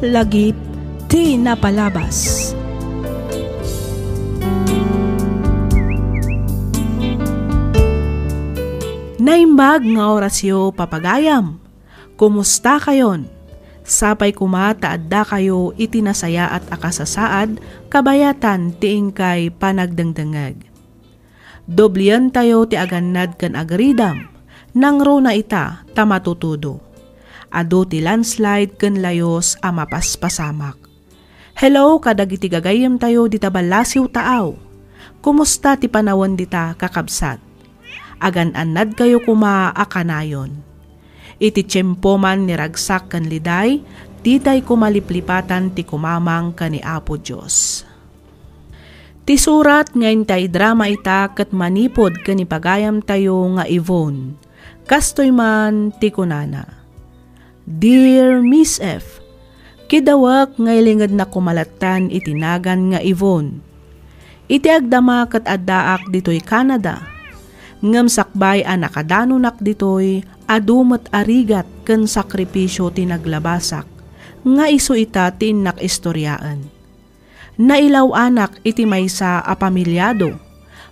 lagip ti napalabas. Naimbag nga orasyo papagayam. Kumusta kayon? Sapay kumataadda kayo itinasaya at akasasaad kabayatan tiing kay panagdangdangag. Doblian tayo ti agannad kan agridam nang ro na ita tamatutudo. Ado ti landslide kan layos a mapaspasamak. Hello kadagiti gagayem tayo dita balasiw taaw. Kumusta ti panawan dita kakabsat? Agan-anad kayo kumaakanayon. Iti tiyempo man niragsak kan liday, titay kumaliplipatan ti kumamang kani Apo Diyos. Ti surat ngayon tay drama ita kat manipod kani pagayam tayo nga Yvonne. Kastoy man ti kunana. Dear Miss F, kidawak ngaylingad na kumalatan itinagan nga Yvonne. Iti agdama kat addaak ditoy Canada. Ngam sakbay a nakadanunak ditoy adumat arigat ken sakripisyo tinaglabasak nga isu ita tinak istoryaan. Nailaw anak iti maysa a pamilyado.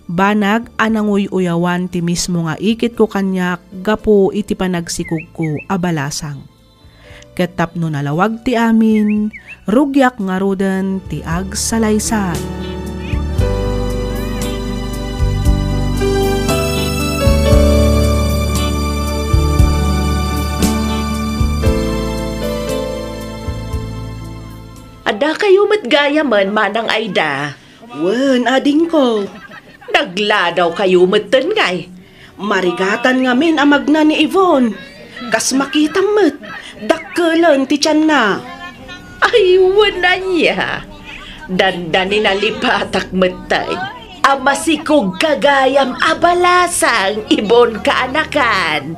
Banag ananguy uyawan ti mismo nga ikit ko kanyak gapo iti panagsikog ko abalasang. Ket tapno nalawag ti amin, rugyak nga roden ti agsalaysay. Ada kayo matgayaman manang Aida. Wen, ading ko. Nagladaw kayo matan ngay. Marigatan nga min amagna ni Yvonne. Kas makita met, dakkelan ti tiyan na. Ay, wala niya. Dandanin na lipatak matay. Amasikog kagayam abalasang ibon kaanakan.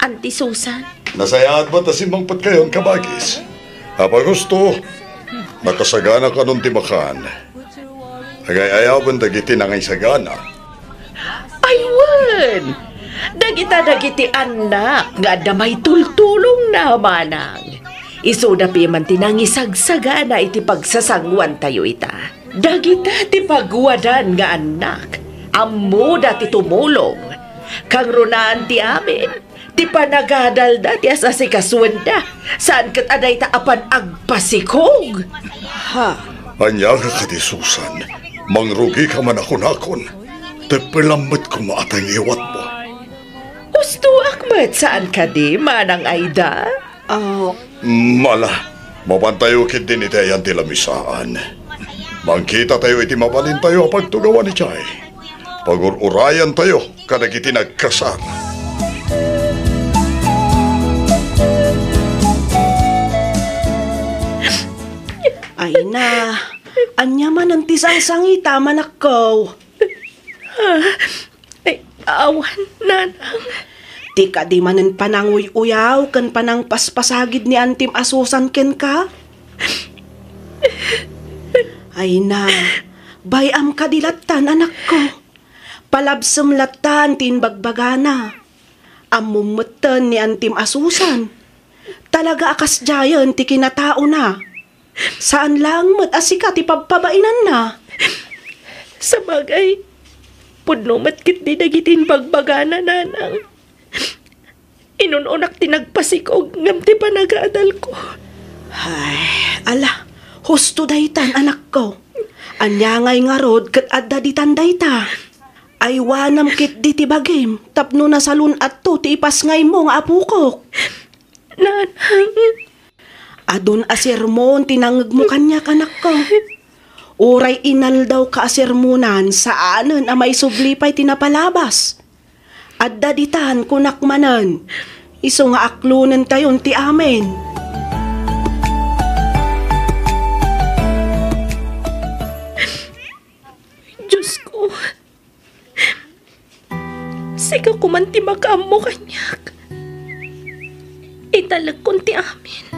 Auntie Susan? Nasayaat ba tasimang pat kayo ang kabagis? Apa gusto, nakasagana ka nung timakan. Agay-ayawan dagiti na ngay sagana. Aywan! Dagiti anak nga damay tultulong na manang. Isuda pi man tinangisagsagana iti pagsasangwan tayo ita. Dagita ti pagwadan nga anak. Ammo dati tumulong. Kang runaan ti amin. Ti panagadal da ti asasikaswanda. Saan kat aday taapan agpasikog? Ha? Anya ka ti Susan, mangrugi ka man akon-akon. Tepelamat ko maatang iwat mo. Gusto akmat saan ka di, manang Aida? Mala, mabantayo kit din itayan ti lamisaan. Mangkita tayo iti mabalin tayo pagtugawan ni Chay. Pagururayan tayo kadag iti nagkasar. Ay na, anya man ang tisang-sangita manakaw. Ay, awan, nanang. Di ka di manan pananguy-uyaw kan panang paspasagid ni Antim Asusan ken ka? Ay na, bayam kadilatan anak ko. Palabsam latan tinbagbagana. Amumutan ni Antim Asusan. Talaga akas jayan ti kinatao na. Saan lang mat-asika ti pagpabainan na? Sa bagay, pudno matkit di dagitin bagbagana, nanang. Inununak tinagpasikog ngam ti panagadal ko. Ay, ala, husto daytan anak ko. Anyangay nga rod kat adda ditan dayta. Ay wanam kit di ti bagim, tapno na salun at to ti ipasngay mo nga apukok. Nanang. Adon asermon tinangag mo kanya kanak ko. Uray inal daw ka asermonan saanan a may sublipay tinapalabas. Adda ditan kunakmanan. Iso nga aklunan tayon ti amen. Diyos ko. Sigaw ko man ti makam mo kanyak. Italag kon ti amin.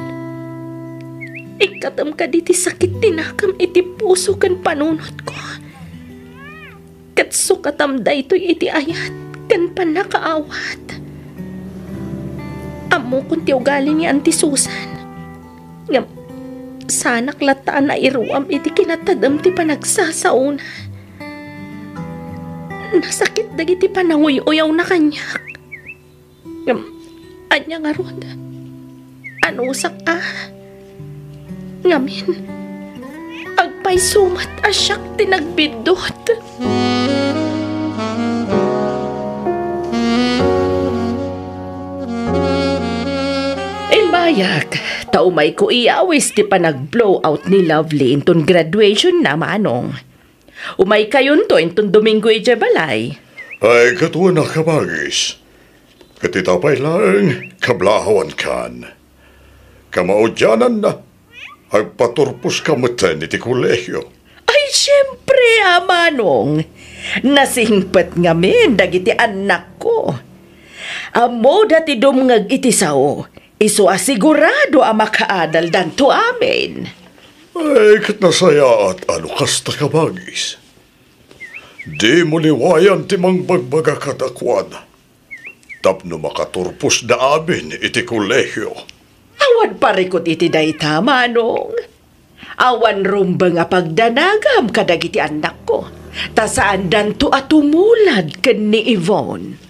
Ikatam ka di ti sakit tinakam iti puso kan panunot ko. Katso katamda ito'y iti ayat kan panakaawat. Amo kung ti ugali ni Auntie Susan. Nga, sanak lataan na iruam iti kinatadam ti panagsasauna. Nasakit dagiti pananguy-uyaw na kanyak. Nga, anya nga ron. Anusak ngamin, agpay sumat asyak tinagbidot. Imbayak, taumay ko iawis ti panag-blow out ni Lovely inton graduation na manong. Umay kayon to inton Domingo balay. Ay, katuwa na kabagis. Katitapay lang, kablahawan kan. Kamaudyanan na. Agpaturpos ka matan iti kolehyo. Ay, siyempre, manong. Nasingpat ngamin, dagiti anak ko. Amo dati dumngag iti sao, iso asigurado ang makaadal danto amin. Ay, kat nasaya at ano kasta kabagis. Di mo liwayan timang bagbaga kadakwan. Tapno makaturpos da amin iti kolehyo. Awan parikot iti dayta, manong. Awan rumba nga pagdanagam kadagiti anak ko. Ta saan danto at tumulad ken ni Yvonne.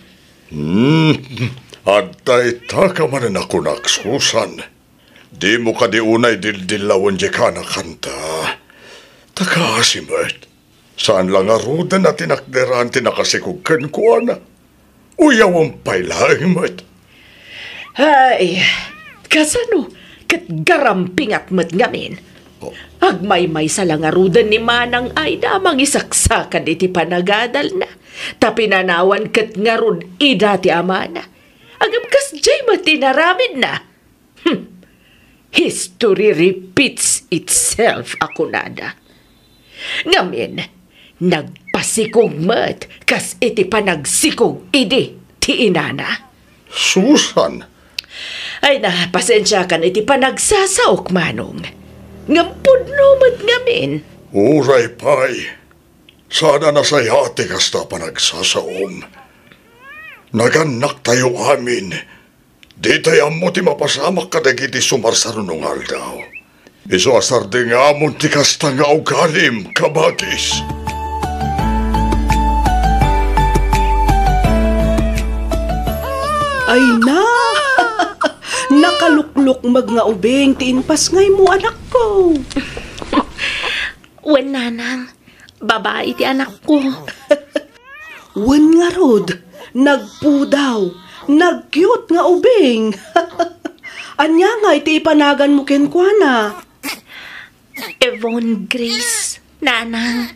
Adtay ta ka man ako naksusan. Di mo ka di unay dildilawan di ka na kanta. Takasimat. Saan lang arudan na tinakderan tinakasikugkan ko na. Uyawang pailahimat. Ay, kasano? Kat garamping at matgamin. Agmay-may sa langarudan ni Manang ay damang isaksakan iti panagadal na. Tapinanawan kat ngarud ida ti amana. Agam kas jay matinaramid na. History repeats itself, ako nada. Ngamin, nagpasikog mat kas iti panagsikog idi ti inana. Susan? Ay na, pasensya kan iti panagsasaok, manong. Ngampudno mat ngamin. Uray pay. Sana nasayate kasta panagsasaom. Naganak tayo amin. Di tayo mo ti mapasamak kadagiti sumarsarunong aldaw. Iso asar di nga amon ti kasta nga ugalim, kabagis. Ay na! Nakaluklok mag nga ubing ti inpas ngay mo anak ko. Wen nanang, babae ti anak ko. Wen nga rod, nagpudaw, nagyot nga ubing. Anya nga iti ipanagan mo kenkwana. Yvonne Grace, nanang.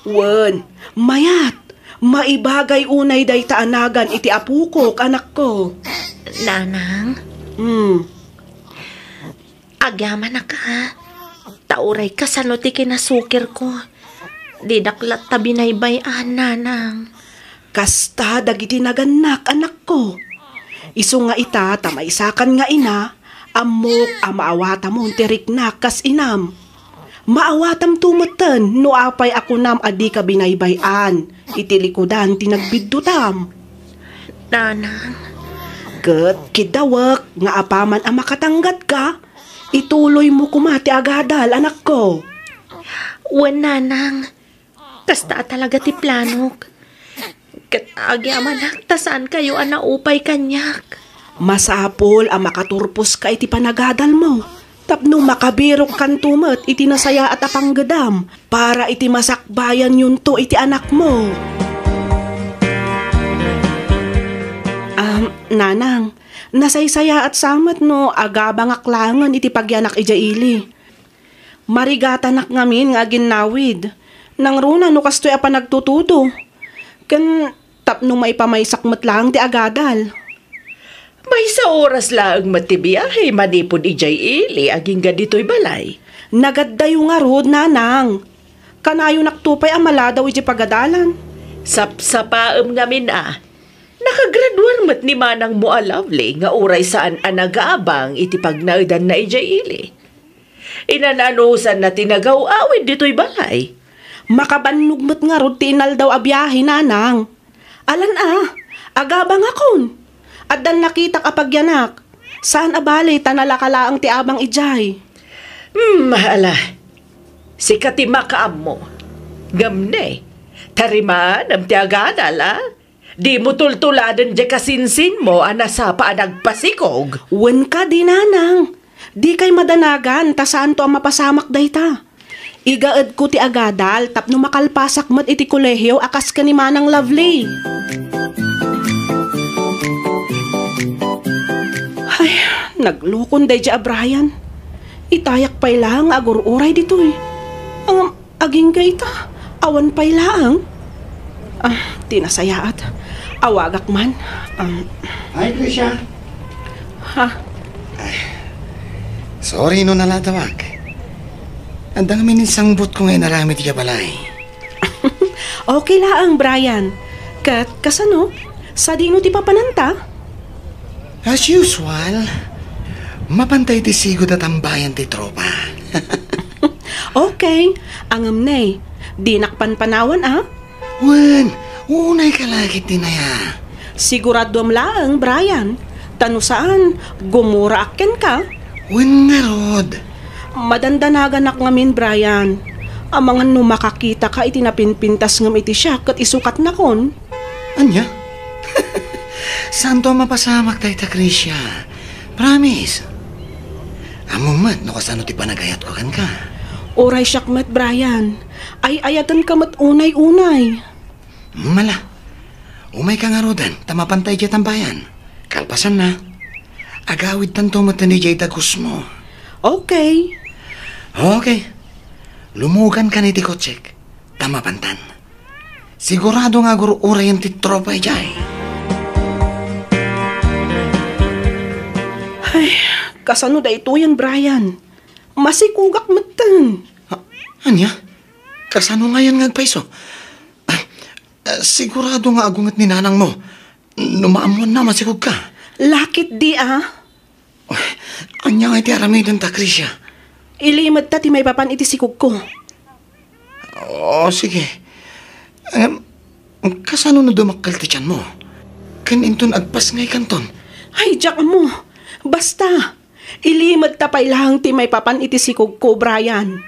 Wen, mayat. Maibagay unay day taanagan iti apukok, anak ko. Nanang? Agyaman na ka. Tauray ka sa ti kinasukir ko. Di daklat tabi na ibayan, nanang. Kasta dagiti naganak, anak ko. Isu nga ita, tamaysakan nga ina, amok amaawata mo tiriknak kas inam. Maawatam tumutan, no apay ako nam adi ka binaybayan, itilikodan tinagbiddutam. Nanang. Kat kidawak, nga apaman ang makatanggat ka, ituloy mo kumati agadal, anak ko. Wan, nanang. Kasta talaga ti planok. Kat agyaman tasan kayo anaupay kanyak. Masapol ang makaturpos ka iti panagadal mo. Tapno makabirok kan tumat iti nasaya at apanggadam para iti masakbayan yun to iti anak mo. Nanang, nasaysaya at samat no agabang aklangan iti pagyanak ijaili. Marigatanak ngamin nga ginawid. Nang runa no kastoy apa nagtutudo. Kan tapno may pamaysak matlang ti agadal. May sa oras laang matibiyahe manipod ijay ili aging gadito'y balay. Nagaddayo nga rod, nanang. Kanayo naktupay ang maladaw iti pagadalan. Sapsapaam ngamin Nakagraduar mat ni Manang mo Lovely nga uray saan anagaabang iti pagnaudan na ijay ili. Inananusan na tinagaw-awid dito'y balay. Makabanugmat nga rod ti inal daw abiyahe, nanang. Alan agabang akon. At dan nakita kapag yanak, Saan abali tanalakalaang ti abang ijay? Mahala. Si katima kaam mo. Gamne. Tariman am ti agadal, ah? Di mo tultuladan di kasinsin mo sa paanagpasikog. Wen ka di nanang. Di kay madanagan ta saan to ang mapasamak dayta. Igaed ko ti agadal tapno makalpasak mat iti kolehiyo akas ka ni Manang Lovely. Ay, naglukon day dya Brian. Itayak pay lang agur-uray dito eh. Ang aging kayta, awan pay lang. Tinasayaat. Awagak man. Ay, Krisha. Ha? Sorry no nalatawag. Andang minisangbot ko ngayon naramit ka balay. Okay lang, Brian. Kasano? Sa dino ti papananta? As usual, mapantay ti sigod at ang bayan ti tropa. Okay, angam nay. Di nakpanpanawan Wen, unay ka lagi tinaya. Sigurado am lang, Brian. Tano saan, gumura aken ka? Wen nga rod. Madandanagan ngamin, Brian. Amangan no makakita ka itinapinpintas ngam iti siya kat isukat na kon. Anya? Saan to mapasamak tayo ta, Krisha? Promise. Amumat, no kasano ti panagayat ko kan ka? Oray siyak mat, Brian. Ay ayatan ka mat unay-unay. Mala. Umay ka nga rodan, tamapantay dyan tambayan. Kalpasan na. Agawid tanto mata ni Jay Dagus mo. Okay. Okay. Lumugan ka ni Tikotsek. Tamapantan. Sigurado nga guru-uray ang titropa Jay. Ay, kasano da ito yan, Brian? Masikugak matan. Anya? Kasano nga yan ngagpaiso? Sigurado nga agungat ni nanang mo. Numaamuan na masikog ka. Lakit di Anya nga iti aramidan ta, Krisha. Ilimad ta ti may papan iti sikog ko. Sige. Kasano na dumakal ti tiyan mo? Kaninton agpas ngay kanton. Ay, Jack mo. Basta. Ilimad ta pay lang ti may papan iti sikog ko, Brian.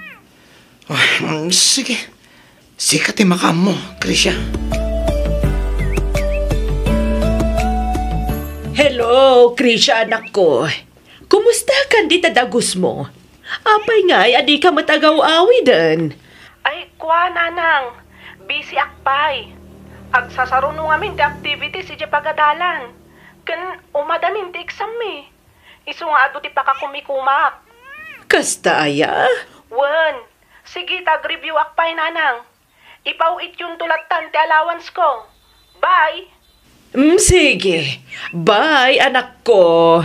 Sige. Sikat ti makam mo, Krisha. Hello, Krisha anak ko. Kumusta ka di tadagus mo? Apay nga, adi ka matagaw-awi din. Ay, kwa, nanang. Busy akpay. Agsasarunong amin ti activity si pagadalan. Kan umadanin ti exam eh. Isu nga ado ti pakakumikumak. Kasta aya? Wen, sige tag-review akpay, nanang. Ipauit yung tulatan ti allowance ko. Bye! Sige. Bye, anak ko.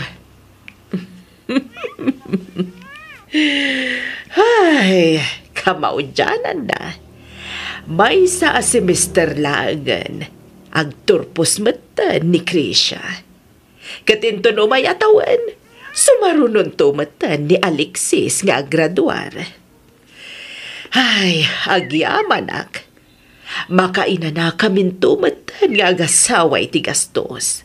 Ay, kamaudyanan na. May sa semester lagan. Agturpos mata ni Krisha. Katinton umay atawan. Sumarunon to mata ni Alexis nga graduar. Ay, agyamanak. Makaina na kamin tumatan nga agasaway ti gastos.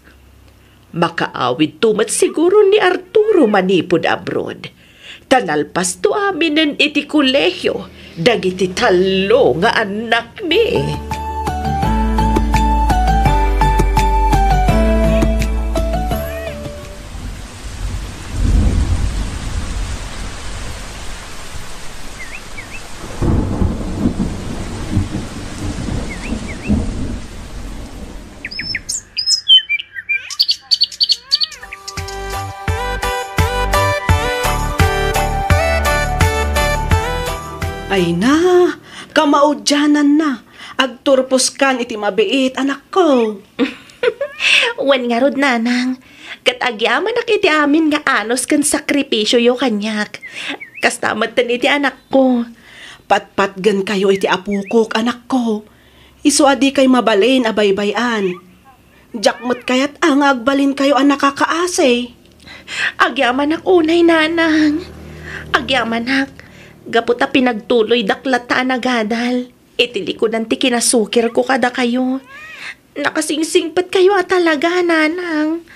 Makaawid tumat siguro ni Arturo manipod abroad. Tanalpas to aminen iti kolehyo, dagiti talo nga anak mi. Ay na, kamaudyanan na. Agturpos kan iti mabiit, anak ko. Wan nga rod, nanang. Katagyaman nak iti amin nga anos kan sakripisyo yo kanyak. Kastamatan iti anak ko. Patpatgan kayo iti apukok, anak ko. Isu adi kay mabalin abaybayan. Jakmat kayat ang agbalin kayo ang nakakaase. Agyaman nak unay, nanang. Agyaman nak. Gaputa pinagtuloy daklata nagadal. Itilikodan ti kinasukir ko kada kayo. Nakasingsingpat kayo talaga, nanang.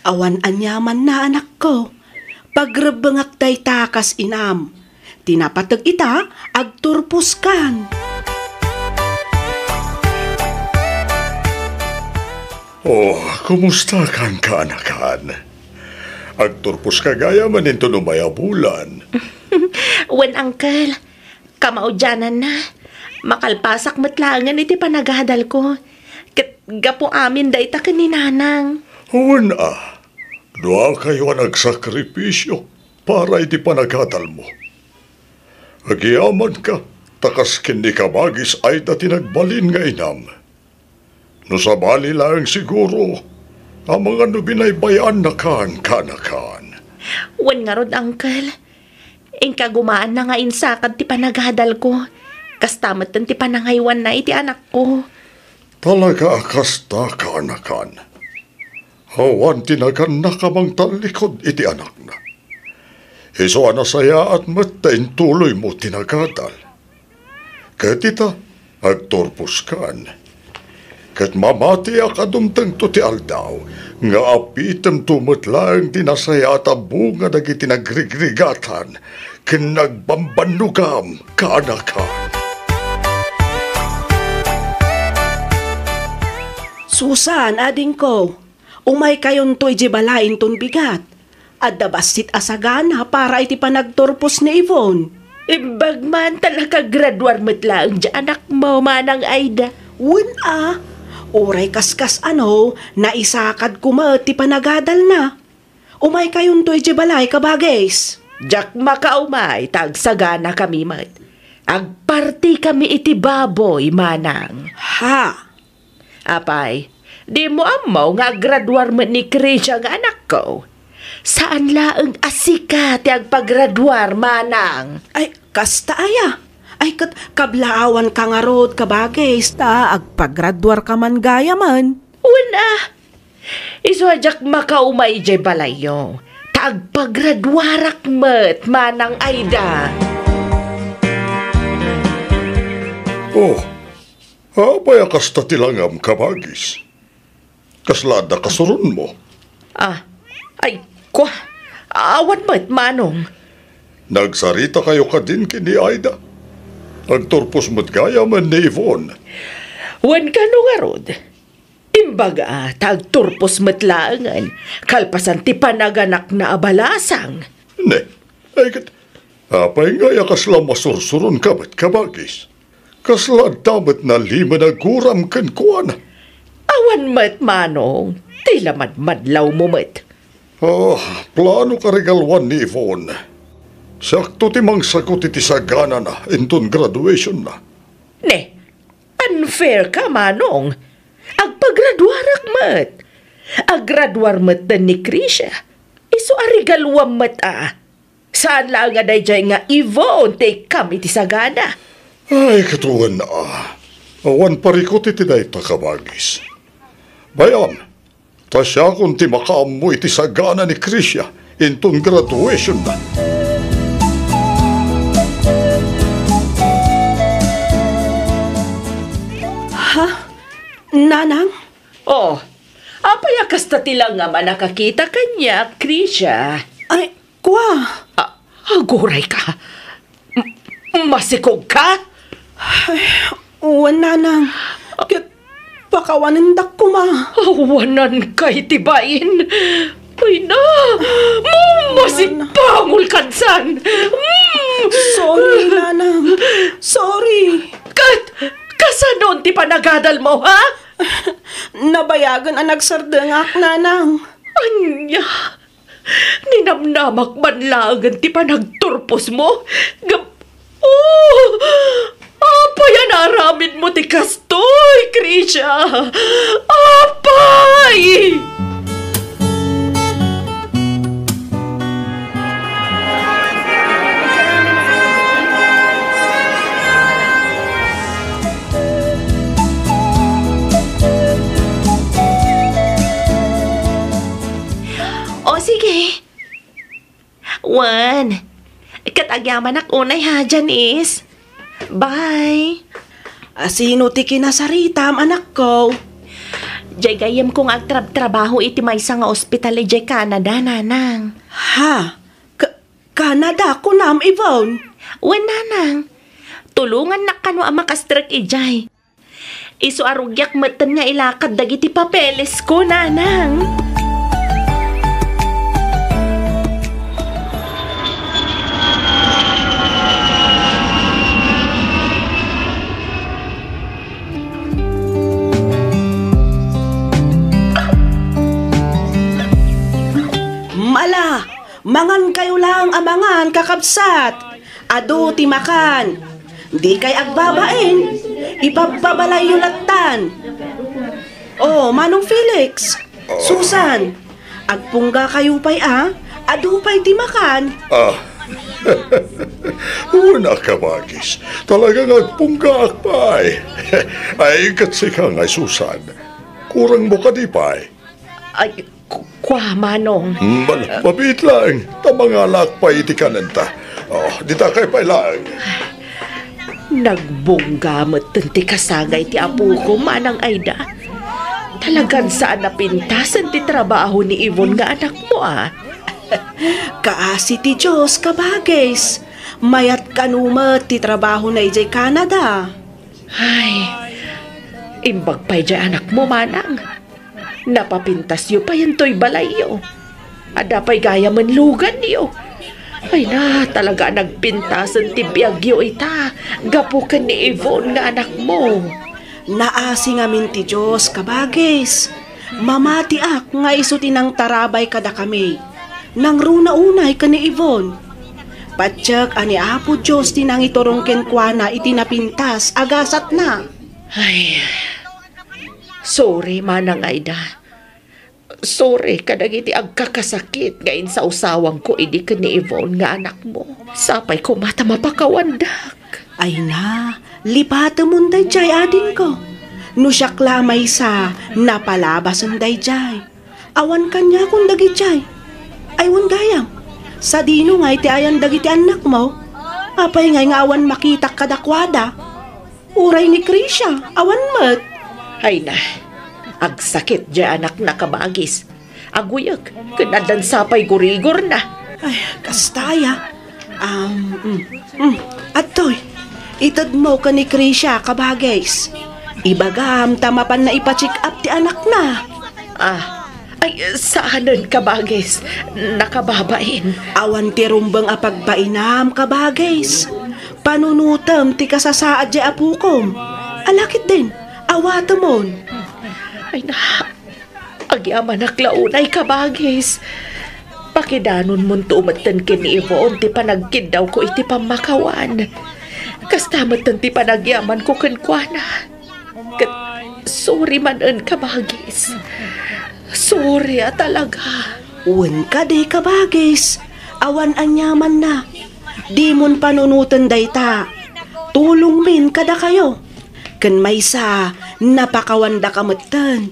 Awan anyaman na anak ko. Pagrebengak day takas inam. Tinapatag ita, agturpos kan. Oh, kumusta kan kaanakan? Agturpos ka gaya man ito numaya bulan. Wan, Uncle. Kamaudyanan na. Makalpasak matlangan iti panaghadal ko. Gapo amin da ita kaninanang. Huwag doa kayo ang nagsakripisyo para iti panaghadal mo. Agiyaman ka, takas kindi ka bagis ay da tinagbalin nga inam. No sa bali lang siguro, ang mga nubinaybayan na kanakan. Wan nga rod, Uncle. Ingka gumaan na nga insakad ti panaghadal ko. Kastamatan ti panangaywan na iti anak ko. Talaga akasta kanakan. Hawan tinagan na kamang talikod iti anak na. Iso anasaya at matain tuloy mo tinagadal. Katita, agtorpos kan. Kat mamati akadumtang to ti aldaw, nga apitem tumatlang tinasaya at abunga nagiti nagrigrigatan, kinagbambanugam kaanakan. Susan, ading ko, umay kayon to'y jibalain ton bigat. At dabasit asagana para iti panagturpos ni Yvonne. Imbag man talaga graduar matlaang di anak mo, Manang Aida. Wala. Oray kaskas naisakad kuma ti panagadal na. Umay kayon to'y jibalay kabagais. Jak makaumay, tagsagana kami mat. Agparti kami iti baboy, Manang. Ha? Apay, di mo amaw nga graduar mo ni Krisha nga anak ko. Saan laang asika ti agpagraduar, Manang? Ay, kasta aya. Ay, kablaawan ka nga rod kabagay. Ta agpagraduar ka man gaya man. Una, iswadyak makaumay jay balayo. Tagpagraduarak met, Manang Aida. Oh, apay akasta tilangam kabagis. Kaslada kasurun mo. Ay, ko, awan met, Manong. Nagsarita kayo ka din kini Aida. Nagturpos mo't gaya man ni Yvonne. Wan ka no nga rod. Imbaga, tagturpos matlaangan. Kalpasan ti panaganak na abalasang. Ne, ay kat, apay nga kasla masursurun ka ba't kabagis. Kasla damat na lima na guram kan kuana. Awan met, Manong. Tila madlaw mo met. Plano ka regalwan ni Yvonne. Sakto timang sakot iti sagana na inton graduation na. Ne, unfair ka, Manong. Agpagraduarak met. Aggraduar met ni Krisha. Iso arigalwam met Saan lang nga dayjay nga Yvonne take kami iti sagana. Ay, katuwan na awan parikot iti dayta kabagis. Bayam, tasya kung ti makaamu iti sagana ni Krisha inton graduation na. Ha? Nanang? Oh, apayakas ta tila nga manakakita kanya, Krisha. Ay, kwa. Aguray ka. Masikog ka? Ay, uwan nanang. Pakawanan dak ko ma. Awanan kay tibain. Ay na, masipangol kansan. Sorry, nanang. Sorry. Kasanon ti panagadal mo, ha? Nabayagan ang nagsardangak, nanang. Anya, ninamnamak banlagan ti panagturpos mo? Apay anaramin mo ti kastoy, Krisha. Apay! Sige. Wan. Katagyaman ak unay ha, Janice. Bye. Sino ti kinasaritam, anak ko? Jay gayam kong agtrabaho iti maysa nga ospital jay Canada, nanang. Ha? Canada ko nam, Yvonne? Wen, nanang. Tulungan na kano ang makastrak ijay. Isu arugyak meten nga ilakad dagiti papeles ko, nanang. Mala, mangan kayo lang amangan kakabsat. Ado ti makan. Di kay agbabain. Ipababalay yung latan. Oh, Manong Felix. Susan. Agpungga kayo pa'y Ado pa'y ti makan. Una ka, Magis. Talagang agpungga akpay. Ay, katsi ka nga, Susan. Kurang mo ka di pa'y. Ay, kwa, Manong. Mabit lang. Tamangalak pa iti kananta. Dita kay pa'y lang. Nagbunggamot ti kasagay ti apo ko, Manang Aida. Talagang saan napintasan ti trabaho ni Yvonne nga anak mo, Kaasi ti Diyos kabagis. Mayat kanumat ti trabaho na ijay Canada. Ay, imbag pa'y jay anak mo, Manang. Napapintas yu pa yan to'y balay yu. Ada pa'y gaya man lugan yu. Ay na, talaga nagpintasan ti biyagyo ita. Gapukan ni Yvonne nga anak mo. Naasi ngamin ti Diyos kabagis. Mamati ak nga iso tinang tarabay kada kami. Nang runa-unay ka ni Yvonne. Patsyag ani Apo Diyos tinang iturong kenkwana itinapintas agasat na. Ay, sorry, Manang Aida. Sorry, kadagiti agkakasakit ngayon sa usawang ko idi ka ni Yvonne nga anak mo. Sapay ko mata mapakawandak. Ay na, lipata mong dayjay adin ko. No siya klamay sa napalabas ang dayjay. Awan kanya kung dagijay. Aywan gayam, sa dino nga iti ayan dagiti anak mo. Apay ngay nga awan makita kadakwada. Uray ni Krisha, awan mat. Ay na, agsakit dya anak na kabagis. Aguyag, kanadan sapay gurigor na. Ay, kastaya. Atoy, itad mo ka ni Krisha kabagis. Ibagam tamapan na ipa-check up ti anak na. Ay, saanan kabagis? Nakababain. Awan ti rumbang apagbainam kabagis. Panunutam ti kasasaad di apukom. Alakit din, awatamon. Ay na, agyaman naklaunay kabagis. Pakidanon mo tumatan kini Yvonne ti panagkid daw ko iti pamakawan. Kastamatan ti panagyaman ko kenkwana. Sorry man en kabagis. Sorry talaga. Uwan ka day kabagis. Awan anyaman na. Di mon panunutan dayta. Tulong min kada kayo. Kan may sa napakawanda kamatan.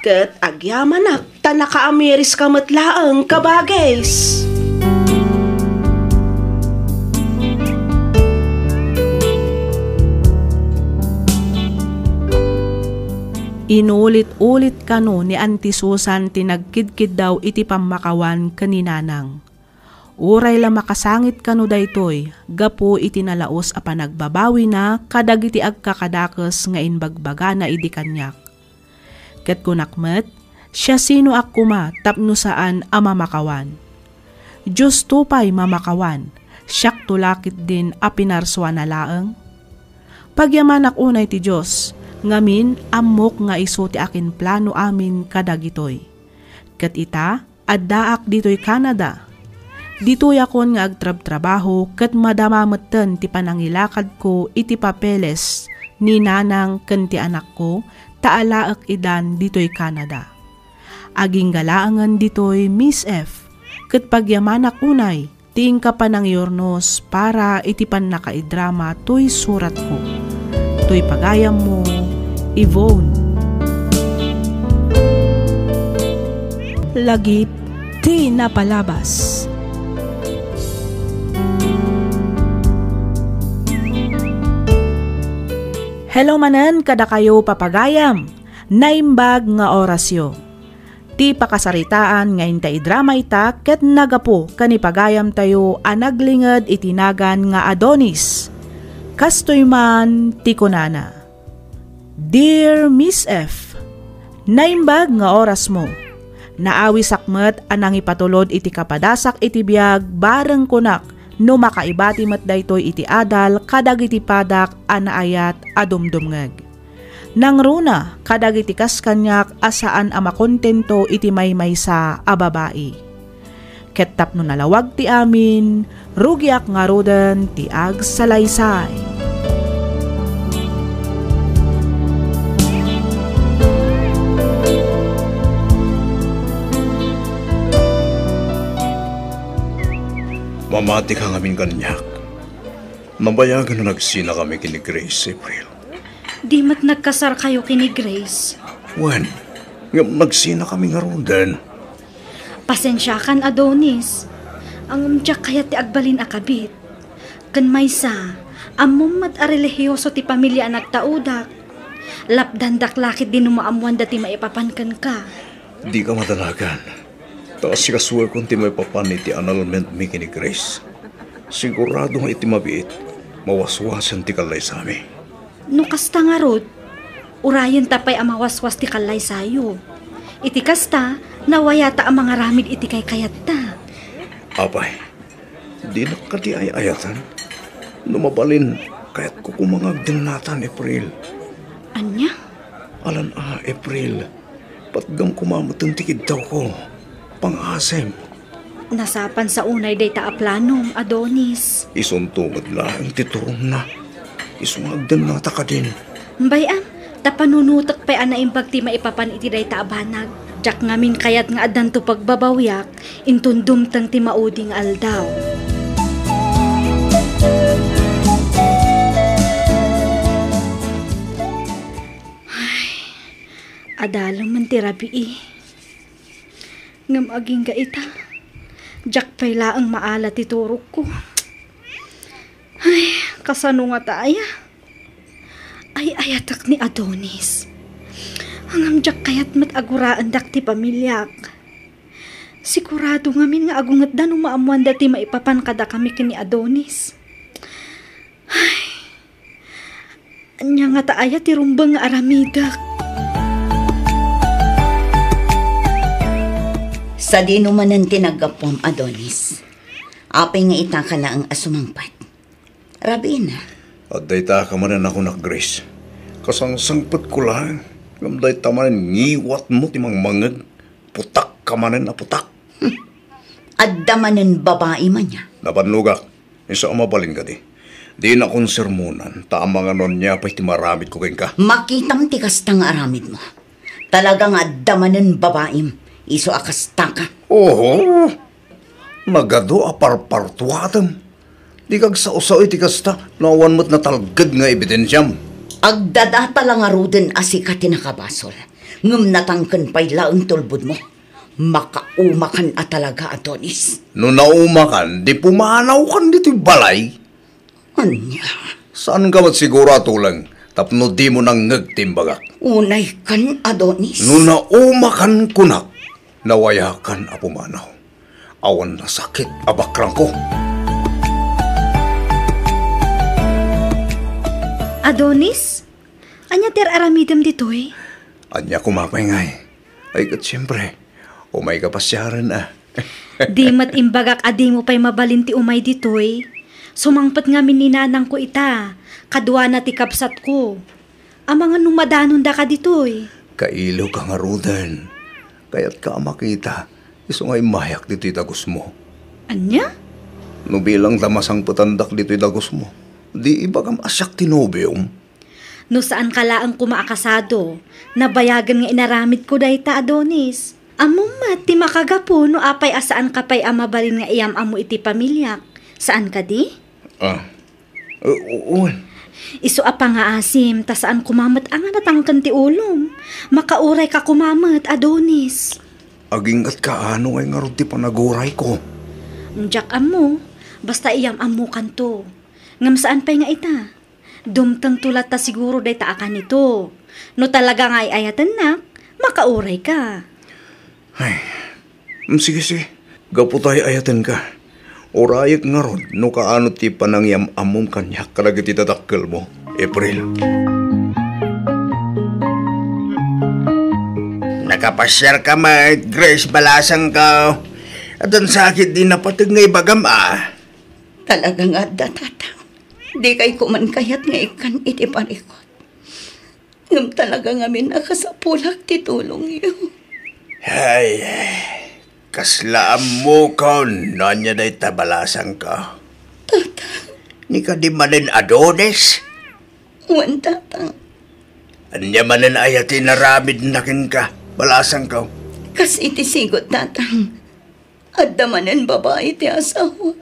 Kat agyamanak tanaka-ameris kamatlaang kabagis. Inulit-ulit kano ni Auntie Susan tinagkidkid daw iti pamakawan kaninanang. Uray la makasangit kano daytoy, gapo iti nalaos a panagbabawi na kadagiti agkakadakes nga inbagbaga na idi kanyak. Ket kunakmet, siya sino akkuma tapno saan a mamakawan. Diyos tupay mamakawan, siyak tulakit din a pinarswa na laeng. Pagyamanak unay ti Diyos, ngamin amok nga iso ti akin plano amin kadagitoy. Ket ita, addaak ditoy Canada. Ditoy akon nga agtrab-trabaho ket madamameten ti panangilakad ko iti papeles ni nanang ken ti anak ko taalaak idan ditoy Canada. Aging galaangan ditoy Miss F. Ket pagyamanak unay, tiing ka pa ng yornos para iti pan nakaidrama toy surat ko. Toy pagayam mo, Yvonne. Lagip ti napalabas. Hello manen kada kayo papagayam. Naimbag nga orasyo. Ti pakasaritaan nga intay drama ita ket nagapo kanipagayam tayo anaglinged itinagan nga Adonis. Kastoy man ti kunana. Dear Miss F, naimbag nga oras mo. Naawi sakmet anang ipatulod iti kapadasak iti biyag bareng kunak no makaibati met daytoy iti adal kadag iti padak anaayat adumdumngeg. Nang runa kadag iti kaskanyak asaan ama kontento iti maymaysa a babae. Ket tapno nalawag ti amin, rugiak nga roden ti agsalaysay. Mamati ka ngamin kanyak. Nabayagan na nagsina kami kini Grace, April. Di mat nagkasar kayo kini Grace. Wen, nagsina kami nga roden. Pasensya kan Adonis. Ang umtyak kaya ti agbalin akabit. Kan maysa, amom mat a relihiyoso ti pamilya anak taudak. Lapdandak lakit din umaamuan dati maipapankan ka. Di ka madalagan. Taas si kasuwar kung ti may papan iti annulment mi kini Grace. Sigurado nga iti mabiit, mawaswasan ti kalay sa amin. No kasta nga rod, urayan tapay ang mawaswas ti kalay sayo. Iti kasta, nawayata ang mga ramid iti kay kayat ta. Apay, di na ka ti ayatan. Numabalin, kaya't ko kumangag din natan, April. Anya? Alan April, patgam kumamatan tikid daw ko. Pang-asem. Nasapan sa unay day taaplanong, Adonis. Isuntungad lang titurong na. Isumagdan na ta ka din. Bayan, tapanunutak pa'y anaimbag ti maipapan iti day taabanag. Diyak ngamin kayat nga adan to pagbabawyak, intundum tang ti mauding aldaw. Ay, adalang man ti rabi ngam aging gaita. Diyak pa'y laang maala ti turok ko. Ay, kasano nga taaya? Ay ayatak ni Adonis. Hangam diyak kayat mataguraan dak ti pamilyak. Sigurado ngamin nga agungat dan umaamuan dati maipapan kada kami kini Adonis. Ay, anya nga taaya ti rumbang nga aramidak. Sa di numanan tinagapom, Adonis. Apay nga ita ka na ang asumangpat. Rabi na. At day ta ka manan ako na Grace. Kasangsangpat ko lang. Gamday tamanan ngiwat mo timang mangag. Putak ka manan na putak. Adda manan babae man niya. Napanlugak. Isa mabalin ka di. Di na kong sermonan. Taang mga non niya pa'y timaramid ko kain ka. Makitam tikas tang aramid mo. Talagang adda manan babaim. Iso akasta ka. Oho. Nagado aparpartuatam. Di kag sa-usaw iti kasta. Nawan mo't natalgad nga ebidensyam. Agdadata lang aruden asika tinakabasol. Ngum natangkan pa'y laang tulbud mo. Makaumakan at talaga, Adonis. No naumakan, di pumanaw kan dito'y balay. Anya? Saan ka ba't sigurado lang? Tapno di mo nang ngagtimbagak. Unay kan, Adonis. No naumakan kunak. Nawayakan a pumanaw. Awan na sakit abakrang ko. Adonis? Anya ter aramidam ditoy? Anya kumapay ngay. Ay kat siyempre, umay ka pasyaran ah. Di mat imbagak adi mo pa'y mabalinti umay ditoy. Sumangpat nga mininanang ko ita. Kadwa na ti kapsat ko. Ang mga numadanon da ka ditoy. Kailo ka nga rudan. Kaya't ka makita. Iso nga'y mayak dito'y dagos mo. Anya? No bilang damasang patandak dito'y dagos mo. Di iba kam asyak tinobeum. No saan ka laang kumaakasado, nabayagan nga inaramid ko dayta, Adonis. Amo mat, ti makagapo no apay asaan ka pa'y amabalin nga iyam amo iti pamilyak. Saan ka di? Uwan. Iso apa nga asim, ta saan kumamat ang natangkan ti ulom. Makauray ka kumamat, Adonis. Aging at kaano ay nga ron ti panaguray ko. Diyak amo, basta iyam amo kanto. Ngam saan pa'y nga ita? Dumtang tulat ta siguro day ta akan nito. No talaga nga ayatan nak, makauray ka. Ay, sige. Gapo tayo ayatan ka. Orayag nga ron, no kaano ti panangyam among kanya kalagit itadakkel mo, April. Nakapasyar ka, Mart. Grace, balasang ka. At ang sakit din na patag nga ibagam, Talaga nga da, tatang. Di kay kuman kayat nga ikan iti parikot. Ngam talaga nga minakasapulak ti tulong iyo. Ay, kaslaam mo ka, nanya day tabalasang ka. Tatang. Ni ka di manin Adonis? Wan, tatang. Anya manin ayati naramid nakin ka, balasang ka. Kas iti sigot, tatang. At damanan babae ti asawa.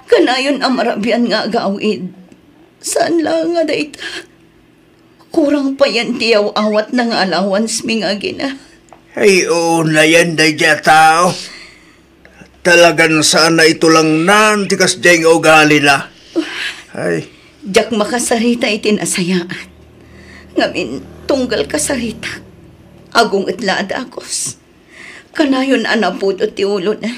Kanayon amarabian nga agawid. Saan lang nga dayta? Kurang pa yan tiyaw awat ng allowance mi nga gina. Ay, oo na yan day dya tao. Talagan sana ito lang nan, tikas dyan nga ugali na. Ay. Diyak makasarita iti nasayaan. Ngamin, tunggal kasarita. Agong itlaad akos. Kanayon anapod o ti ulo na.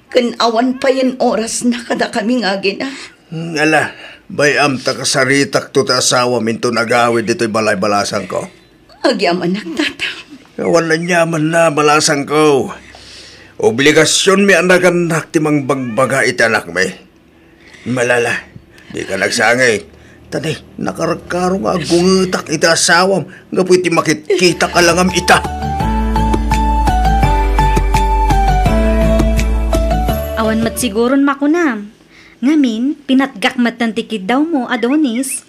Kanawan pa yan oras na kada kami nga gina. Ngala, bayam ta kasaritak to ta asawa minto nagawid dito'y balay-balasan ko. Agyaman nagtatang. Wala nyaman na balasan ko. Obligasyon mi anak-anak timang bagbaga itanak may. Malala, di ka nagsangay. Tanay, nakaragkaro nga gungitak ita asawam. Nga po iti makikita ka langam ita. Awan mat siguron makunam. Ngamin, pinatgak mat ng tikid daw mo, Adonis.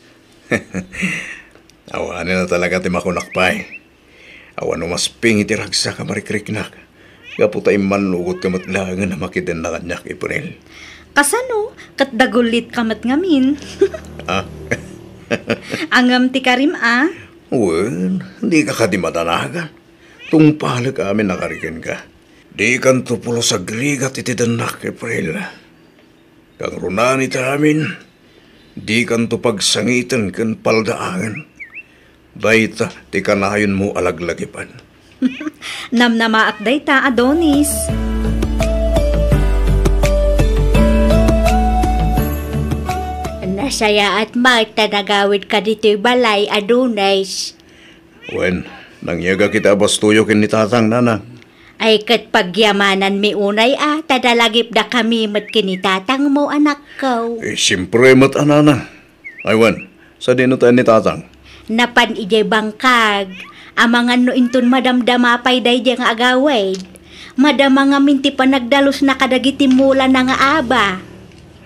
Awanin na talaga ti makunak pa eh. Awan no mas pingiti ragsa ka marikriknak. Gapo tayo manugot ka matlangan na makitin na kanyak, April. Kasano, katdagulit ka mat ngamin. Ah? Angam ti karim Well, hindi ka kadimatanagan. Tungpalag amin nakarikin ka. Di kan tupulo sa grigat iti danak, April. Kang runan ita amin, di kan to pagsangitan kan paldaangan. Dayta, ti kanayon mo alaglagipan. Namnama at dayta, Adonis. Nasaya at Marta nagawid ka dito'y balay, Adonis. Wen, nangyaga kita bastuyo kin ni tatang nana. Ay kat pagyamanan mi unay tadalagip da kami mat kinitatang mo anak ko. Siyempre mat anana. Ay wen, sa dino tayo ni tatang? Napan ijay bangkag. Amangan no inton madamdamapay day di nga agawid. Madama nga minti pa nagdalos na kadagiti mula na nga aba.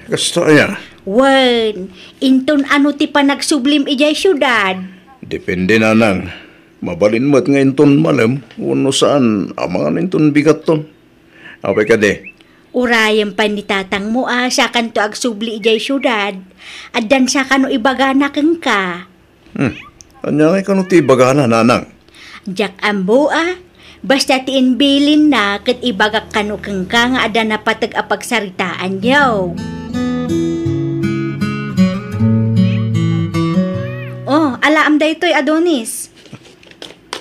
Gusto ya? Wen, inton ano ti pa nagsublim ijay syudad. Depende na nang. Mabalin mo't nga inton malam, uno saan, amangan inton bigat ton. Apay ka de? Urayan pa ni tatang mo sa kanto agsubli ijay syudad. Adan sa kano ibagana kang ka. Anya kay kano ti ibagana, nanang? Jak ambo basta tiin bilin na kat ibagak kano kang ka nga adan na patag apagsaritaan yaw. Oh, alaam da ito'y Adonis.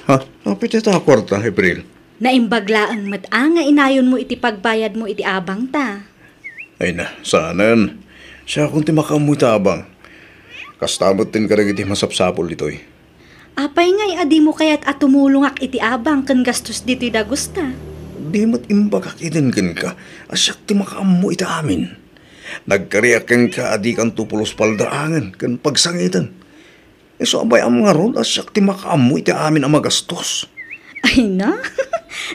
Ha? Apit ito kwarta, April. Naimbagla ang nga inayon mo iti pagbayad mo iti abang ta. Ay na, saanan. Siya kung ti makamoy tabang. Kastamot din ka iti masapsapol dito'y. Apay nga'y adi mo kaya't atumulungak iti abang kan gastos dito'y dagusta. Di mo't imbagak idin ka, asyak ti makaamoy iti amin. Nagkariak kang ka adi kan tupulos paldaangan kan pagsangitan. So abay ang mga ron, asyak ti makaamoy ti amin ang magastos. Ay na,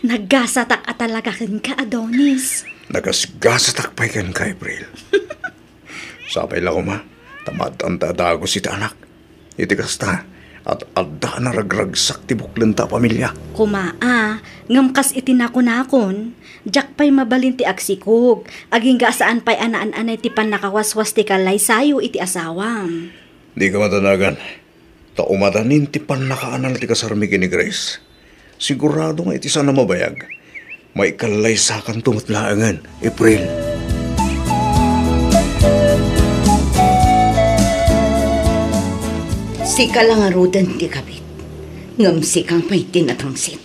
naggasatak talaga ka, Adonis. Nagasgasatak pa'y kan ka, April. Sapay lang ko ma, tamad ang tadagos iti anak. Iti kasta, at adda na ragragsak ti buklan ta pamilya. Kumaa, ngamkas iti nakon, jak pa'y mabalin ti agsikog, aging gasaan pa'y anaan-anay ti panakawaswas ti kalay sayo iti asawam. Di ka matanagan. Taumadanin ti panakaanal ti kasarmigin ni Grace. Sigurado nga iti sana mabayag. May kalaysakan tumatlaangan, April. Sika lang arudan ti kabit. Ngam sikang pa'y tinatangsit.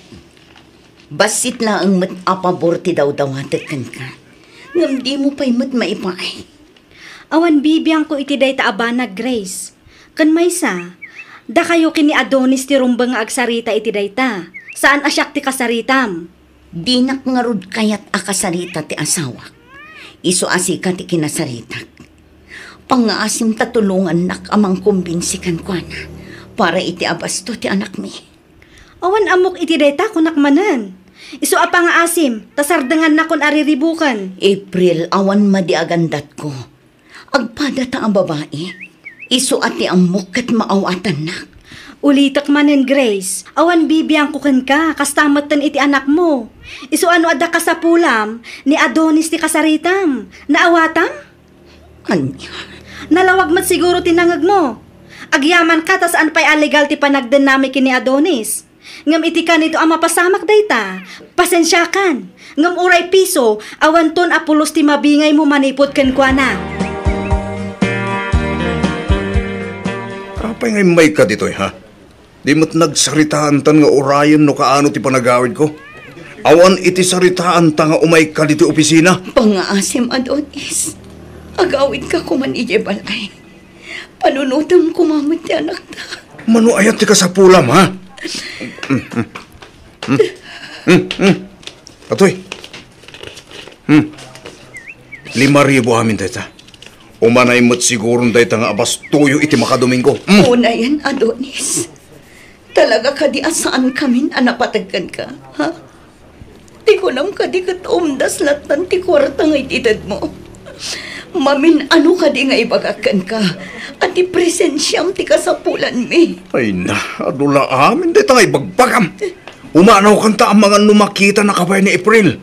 Basit la ang mat apabor ti daw-dawatet kan ka. Ngam di mo pa'y mat maipaay. Awan bibiyang ko iti day taabana, Grace. Kan maysa, da kayo kini Adonis ti rumbang nga agsarita iti day ta. Saan asyak ti kasaritam? Di nakngarud kayat akasarita ti asawak. Iso asika ti kinasaritak. Pangaasim tatulungan nak amang kumbinsikan ko na para iti abasto ti anak mi. Awan amok iti dayta kunak manan. Isu apang asim, tasardangan na kun ariribukan. April, awan madiagandat ko. Agpada ta ang babae. Isu ati amok kat maawatan nak. Ulitak manen, Grace. Awan bibiyang kukan ka, kastamatan iti anak mo. Isu ano adda ka sa pulam, ni Adonis ti kasaritam. Naawatam? Anya? Nalawag mat siguro tinangag mo. Agyaman ka, tas an pa'y alegal ti panagden nami kini Adonis. Ngam iti ka nito ang mapasamak dayta. Pasensya kan. Ngam uray piso, awan ton apulos ti mabingay mo manipot ken kwa na. Apay ngay may ka dito'y ha? Di mo't nagsaritaan tan nga orayan no kaano ti panagawid ko? Awan iti saritaan ta nga umay ka dito opisina? Pangaasim, Adonis. Agawid ka kuman ije balay. Panunutam kumamit ti anak ta. Mano ayat ti ka sa pulam, ha? Atoy. 5,000 amin dayta. Umanay mo't sigurong dayta nga abas tuyo iti makadomingo. Una yan, Adonis. Talaga ka di asaan kamin anapatagkan ka, ha? Di ko nam ka di kat umdas latan ti kwarta nga ititad mo. Mamin, ano ka di nga ibagakan ka? At ipresensyam ti kasapulan mi. Ay na, adula amin dayta nga ibagbagam. Umanaw kanta ang mga lumakita na kabay ni April.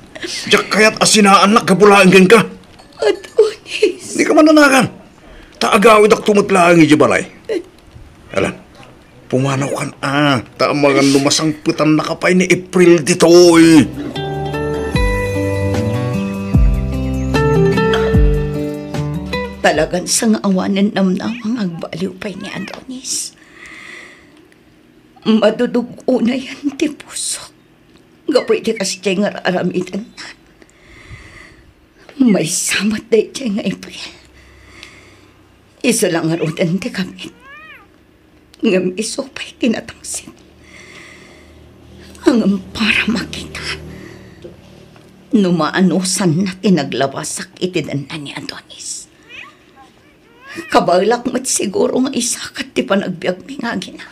Diyak kaya't asinaan na kapulaan ka. Adonis. Di ka mananagan. Taagawid ak tumutlaang ijibalay. Alam, pumanaw kan ta ang mga lumasangputan na kapay ni April ditoy. Talagang sang awanan namnamang agbaliw pa'y ni Adonis. Madudugo na yan ti puso. Gapoy ti kasi tiya nga aramitan na. May samat day tiya nga April. Isa lang arudan ti kamit. Ngam iso pa'y tinatangsin. Hanggang para makita. Numaanusan na tinaglabasak itidanan ni Adonis. Kabalak mat siguro nga isakat ti panagbiag mi nga gina.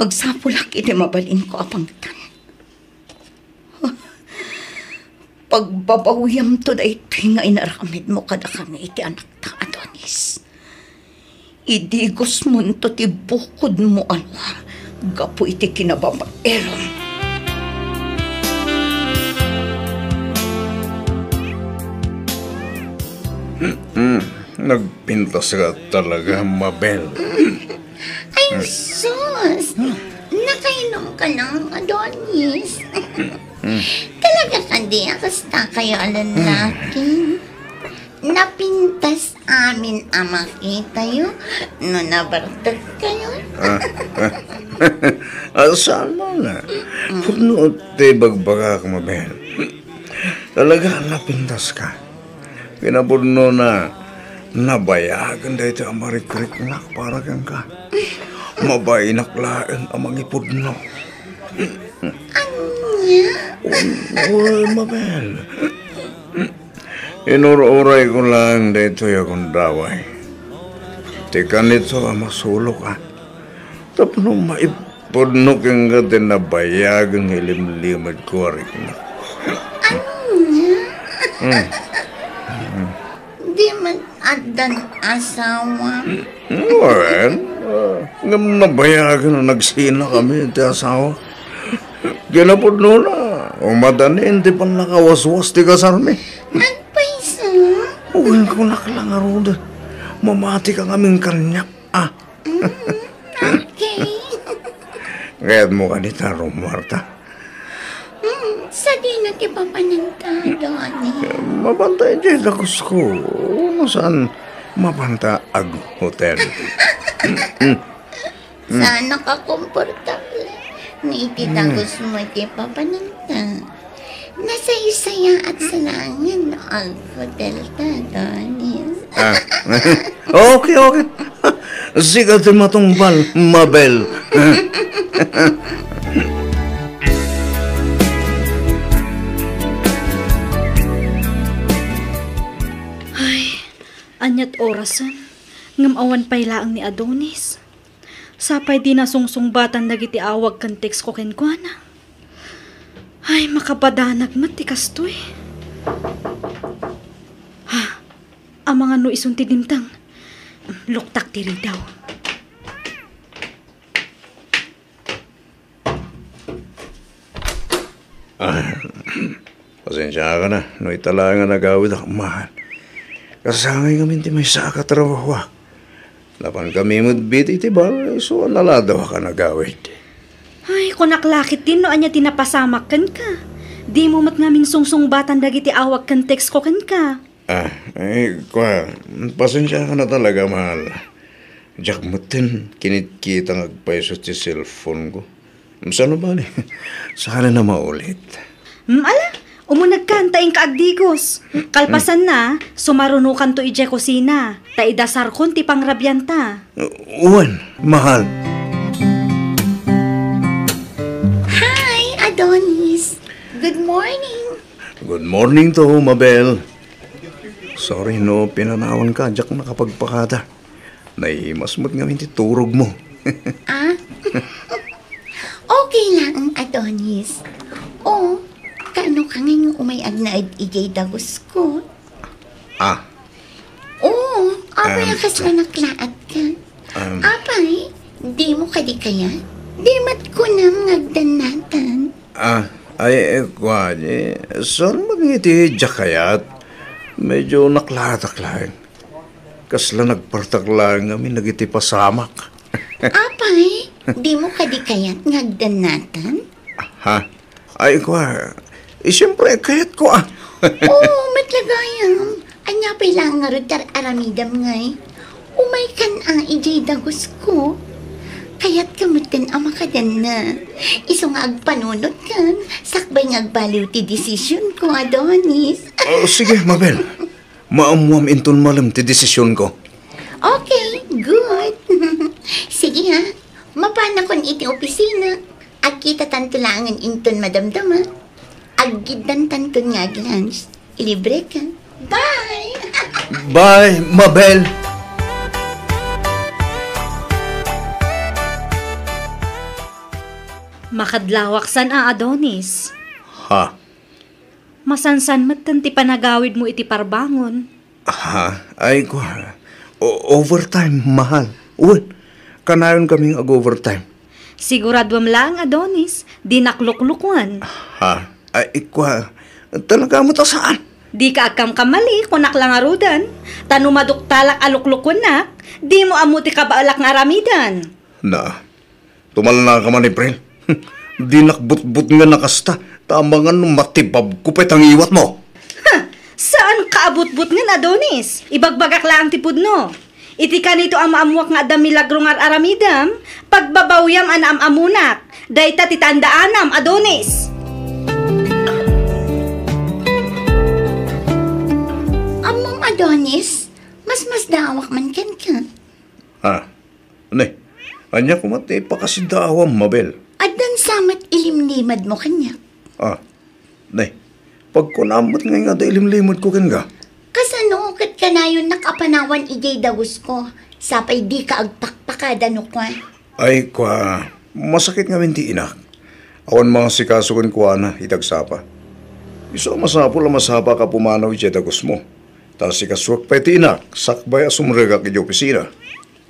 Agsapulak iti mabalin ko apangtan. Pagbabawiyam to da ito nga inaramid mo kada kami iti anak ta Adonis. Idigos mo to ti bukod mo anwa. Gapo iti kinababaeron. Nagpintas ka talaga, Mabel. Ay, sus! Nakainom ka lang, Adonis. Talaga ka di, kasta kayo lalaki. Napintas amin ang makita yun. No nabartag kayo. Sana na. Puno te bagbaga ka, Mabel. Talaga napintas ka. Pinapurno na nabayagan dahil ang marikrik na para kang ka. Mabainak laang ang mangipudno. Anya? Oo, Mabel. Inururay ko lang dito yung daway. Tika nito ang masulok ka. Tapos maipudno kang ka din nabayagan ilim-limad ko rin na. Anya? Di man adan asawa. Well, ngam nabayagan na nagsina kami iti asawa. Ginapod no na. Umadani, hindi pa nakawaswas ti kasarmi. Nagpaisa? Uwin ko naklang aruda. Mamati ka kaming kanyak. Okay. Kaya't mo ka nita, Marta. Sa di na ti papanantado, ani. Mabantay dyan, lagos ko. Saan mabanta ag hotel? Sana ka komportable. Naititagos mo ti papananta. Nasaya-saya at salangan ang hotel ta, Adonis. Okay. Sigatin matumbal, Mabel. Anyat orasan, ngamawan pay laang ni Adonis. Sapay di nasungsungbatan dagiti awag kan text ko kenkwana. Ay, makapadanag matikas to eh. Ha, ang mga no isunti dimtang. Luktak tiri daw. Pasensya ka na, no itala nga nagawid ako mahal. Kasangay kami ti may saka trabaho. Lapan kami mudbit iti bal, so naladaw ka nagawid. Ay, kunaklakit din no anya tinapasamak kan ka. Di mo mat ngamin sungsung-batan dagiti awag kan text ko kan ka. Pasensya ka na talaga, mahal. Diyak mo tin, kinit-kita ngagpaiso ti cellphone ko. Saan ba ni? Sana na maulit. Ala, umunag ka, taing kaagdigos. Kalpasan na, sumarunukan to ije kusina. Taidasar kon ti pangrabyan ta. Uwan, mahal. Hi, Adonis. Good morning. Good morning to, Mabel. Sorry no, pinanawan ka, diyak nakapagpakada. Naihimasmat nga ti turog mo. Okay lang, Adonis. Oh, kaano ka ngayong umayag na ijay dagos ko? Oo, apay akas na naklaat ka. Apay, di mo kadi kaya? Di mat ko na ngagdanatan. Saan magngiti jakayat? Medyo naklatak lang. Kasla nagpartaklang kami nagiti pasamak. Apay, di mo kadi kaya ngagdanatan? Siyempre, kayat ko Oo, matlagayam. Anya pa'y lang nga rin aramidam ngay. Umay kan ang ijay dagos ko. Kayat kamutin ang makadan na. Iso nga agpanunod kan. Sakbay nga agbaliw ti desisyon ko, Adonis. Sige, Mabel. Maamuam inton malam ti desisyon ko. Okay, good. Sige ha, mapana kon iti opisina. Agkita tanto langan inton madamdama. Aggidan tanton nga lunch. Ilibre ka. Bye! Bye, Mabel! Makadlawaksan ang Adonis. Masansan matan ti panagawid mo iti parbangon. Overtime, mahal. Uwan, kanayon kaming ag-overtime. Siguradwam lang, Adonis. Di nakluklukuan. Talaga mo ta saan? Di ka akam kamali, kunak lang arudan. Tanumaduktalak aluklukun nak, di mo amuti kabaalak nga aramidan. Tumala ka man, April. Di nakbut-but nga nakasta. Tamangan matibab kupet ang iwat mo. Saan kaabot-but nga, Adonis? Ibagbagak lang tipud no. Iti ka nito ang maamuak nga adam milagro nga aramidam, pagbabawyam anam amunak, dayta titandaanam, Adonis. Among Adonis, mas dawak man kan ka. Anya kumati pakasidawam, Mabel. Adan samat ilimlimad mo kanya. Pagkunamot nga da ilimlimod ko ken ga. Kasano kat kanayon nakapanawan ijay dagos ko. Sapay di ka agpakpakada no kwa. Masakit nga minti inak. Awan mga sikasukan ko na itagsapa. Iso masapol ang masapa ka pumanaw ijay dagos mo. Tas sikaswak pa iti inak, sakbay asumrega iti opisina.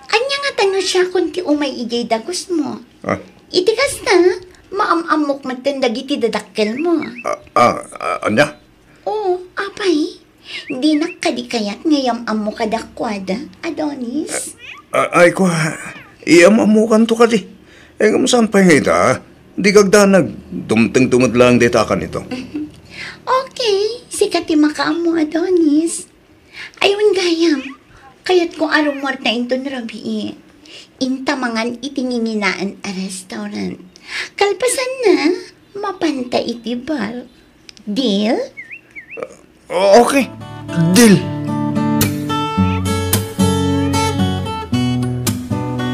Anya nga tanong siya kung ti umay ijay dagos mo. Itikas na, maamamok magtandag iti dadakkel mo. Anya? Oo, apay. Di nakadikayat ngayam amo kadakwada, Adonis. Iyamamukan to ka di. Kamusan pa nga ita, di kagdanag, dumteng-tumad lang dita ka nito. Okay, sikat ti makaamo, Adonis. Ayun gayam, kayat ko arumor na inton rabi. Intamangan itinginginaan a restaurant. Kalpasan na, mapanta iti bar. Deal? Okay, deal.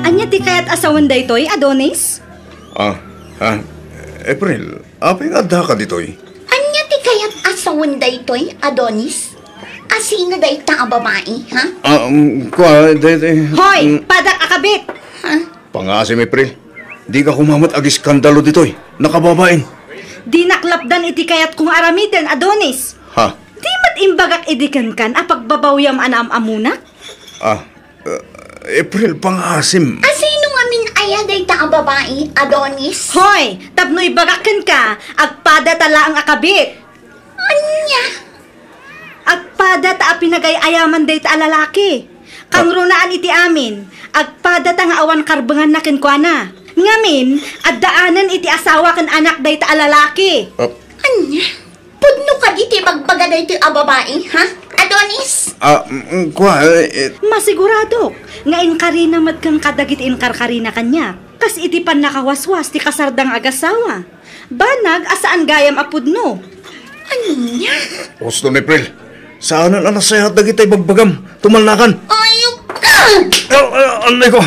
Anya ti kayat asawan daytoy, Adonis? April, apay nga da ka ditoy. Anya ti kayat asawan daytoy, Adonis? Asino dayta a babae, ha? Hoy, padak akabit! Pangasim, April. Di ka kumamat agi skandalo ditoy. Nakababain. Di naklapdan iti kayat kung aramiden, Adonis. Ha? Di mat imbagak idikan kan a pagbabawyam anam amunak? April, pangasim. Asino nga min aya dayta a babae, Adonis? Hoy, tapno ibagakan ka, agpada tala ang akabit. Anya? Agpada ta a pinagayayaman dayta a lalaki. Kang runaan iti amin, agpada ta nga awan karbengan na kenkwana. Ngamin, addaanan iti asawa kan anak dayta a lalaki. Anya? Pudno ka diti magbaga dayta a babae, ha? Adonis? Masigurado, nga inkarina mat kang kadagit inkarkarina kanya. Kas iti pan nakawaswas ti kasardang agasawa. Banag asaan gayam a pudno. Anya? Gusto ni April. Saan ang anasayahat na kita'y bagbagam? Tumalnakan. Ayok ka! Anay ko.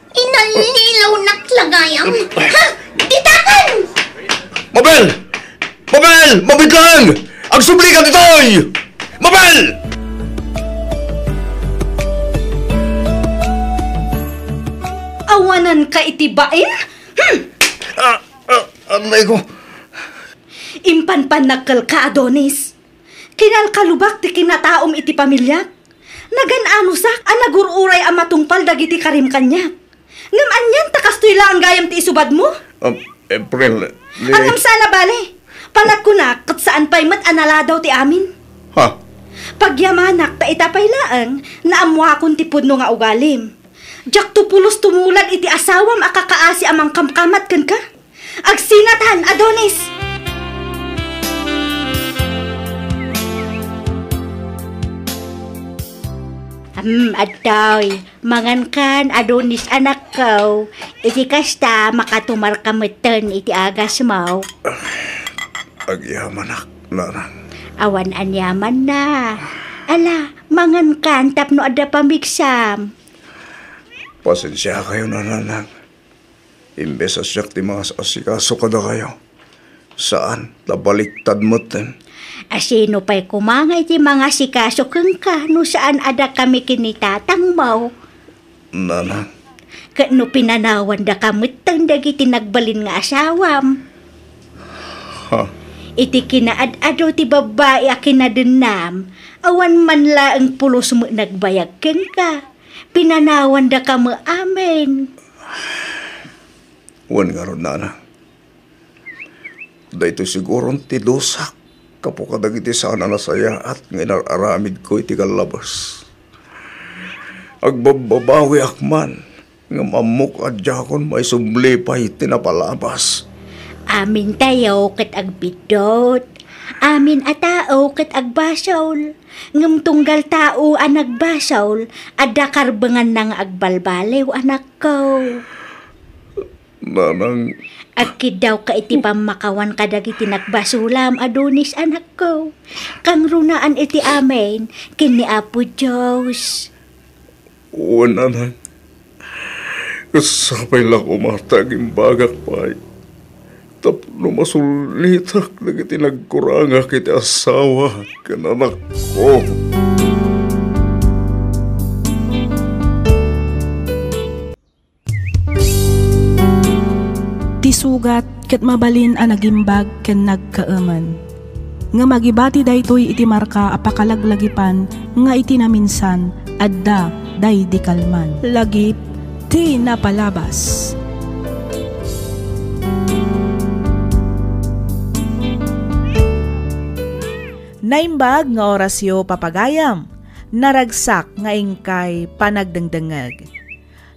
Inalilaw naklagayam. Ha? Ditakan! Mabel! Mabel! Mabitlang! Ang subli ka ditoy! Mabel! Awanan ka itibain? Anay ko. Impanpanagkal ka, Adonis. Kinalkalubak ti kinataom iti pamilya. Nagan-ano sak, nagururay ang matungpal dagiti karim kanya. Ngam anyan, takastoy lang ang gayam ti isubad mo? April, Angam sana bale. Panak ko na, kat saan pa'y mat anala daw ti amin. Ha? Pagyamanak, ta itapay laang, naamwa kon ti pudno nga ugalim. Jak tupulos tumulan iti asawam akakaasi amang kamkamat kan ka. Agsinatan, Adonis! Atoy, mangan kan, Adonis anak ko. Iti kasta, makatumar kamutan iti agas mo. Agyaman nanang. Awan anyaman na. Ala, mangan kan, tapno ada pamigsam. Pasensya kayo nanang. Imbes asyak ti mga asikaso kada kayo. Saan? Labaliktad mo ten. Asino pa'y kumangay ti mga sikaso keng ka, no saan ada kami kinitatang mo. Nanang. Kano pinanawan da kamutang dagiti nagbalin nga asawam. Ha? Iti kinaad-ado ti babae a kinadunam, awan man la ang pulos mo nagbayag keng ka. Pinanawan da ka mo amin. Wan nga ron, nanang. Dahito siguro ti dosak. Kapukadag iti sana nasaya at nginaramid ko iti kalabas. Agbababawi akman, nga mamuk at jakon may subli pa iti napalabas. Amin tayo kat agbidot, amin a tao kat agbasawl, ngam tunggal tao ang nagbasawl, ada karbengan nang agbalbalew anak ko. Nanang... Agkid daw ka iti pamakawan kadag iti nagbasulam, Adonis anak ko. Kang runaan iti amen, kini Apo Diyos. Oo, nanang. Kasapay lang umatag imbagak pa'y. Tapno masulitak na iti nagkuranga kiti asawa kananak ko. Sugat ket mabalin a nagimbag ken nagkaaman. Nga magibati daytoy iti marka apakalaglagipan nga iti naminsan adda day di kalman. Lagip ti napalabas. Naimbag nga orasyo papagayam, naragsak nga ingkay panagdengdengeg.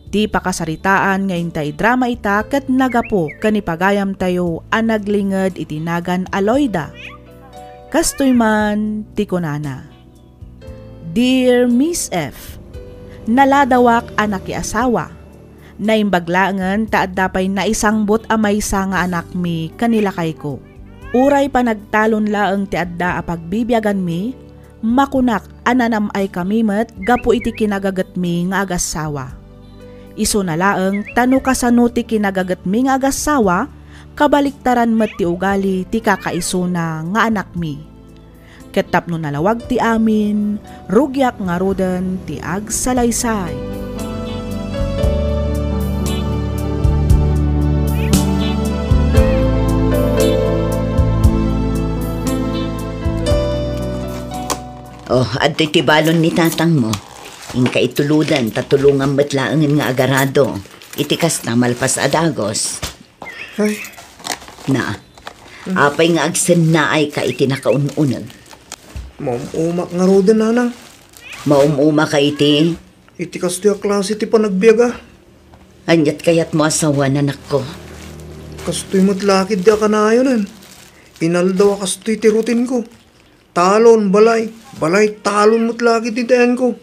Di pakasaritaan nga intay drama ita ket nagapo kanipagayam tayo ang naglinged itinagan Aloyda. Kastoy man ti kunana. Dear Miss F, naladawak anak asawa. Naimbaglaangan taad dapay na isang bot amay sa nga anak mi kanilakay ko. Uray pa nagtalon laeng ti adda a pagbibiyagan mi, makunak ananam ay kamimet gapu iti kinagagat mi nga agasawa. Iso na laeng tano kasano ti kinagagat mi nga agasawa, kabaliktaran met ti ugali ti kakaiso na nga anak mi. Ketapno nalawag ti amin, rugyak nga roden ti agsalaysay. Oh, at tibalon ni tatang mo. Ingka ituludan, tatulungan matlaangin nga agarado. Itikas na malpas adagos. Ay. Na, apay nga agsen na ay ka iti nakaununag. Maumak nga roden, nanang. Maumuma ka iti? Itikas ti a klase ti panagbiyaga. Anyat kayat mo asawa na nako. Kastoy matlakid di akanayonan. Inaldaw kastoy ti rutin ko. Talon, balay talon matlakid ti dayan ko.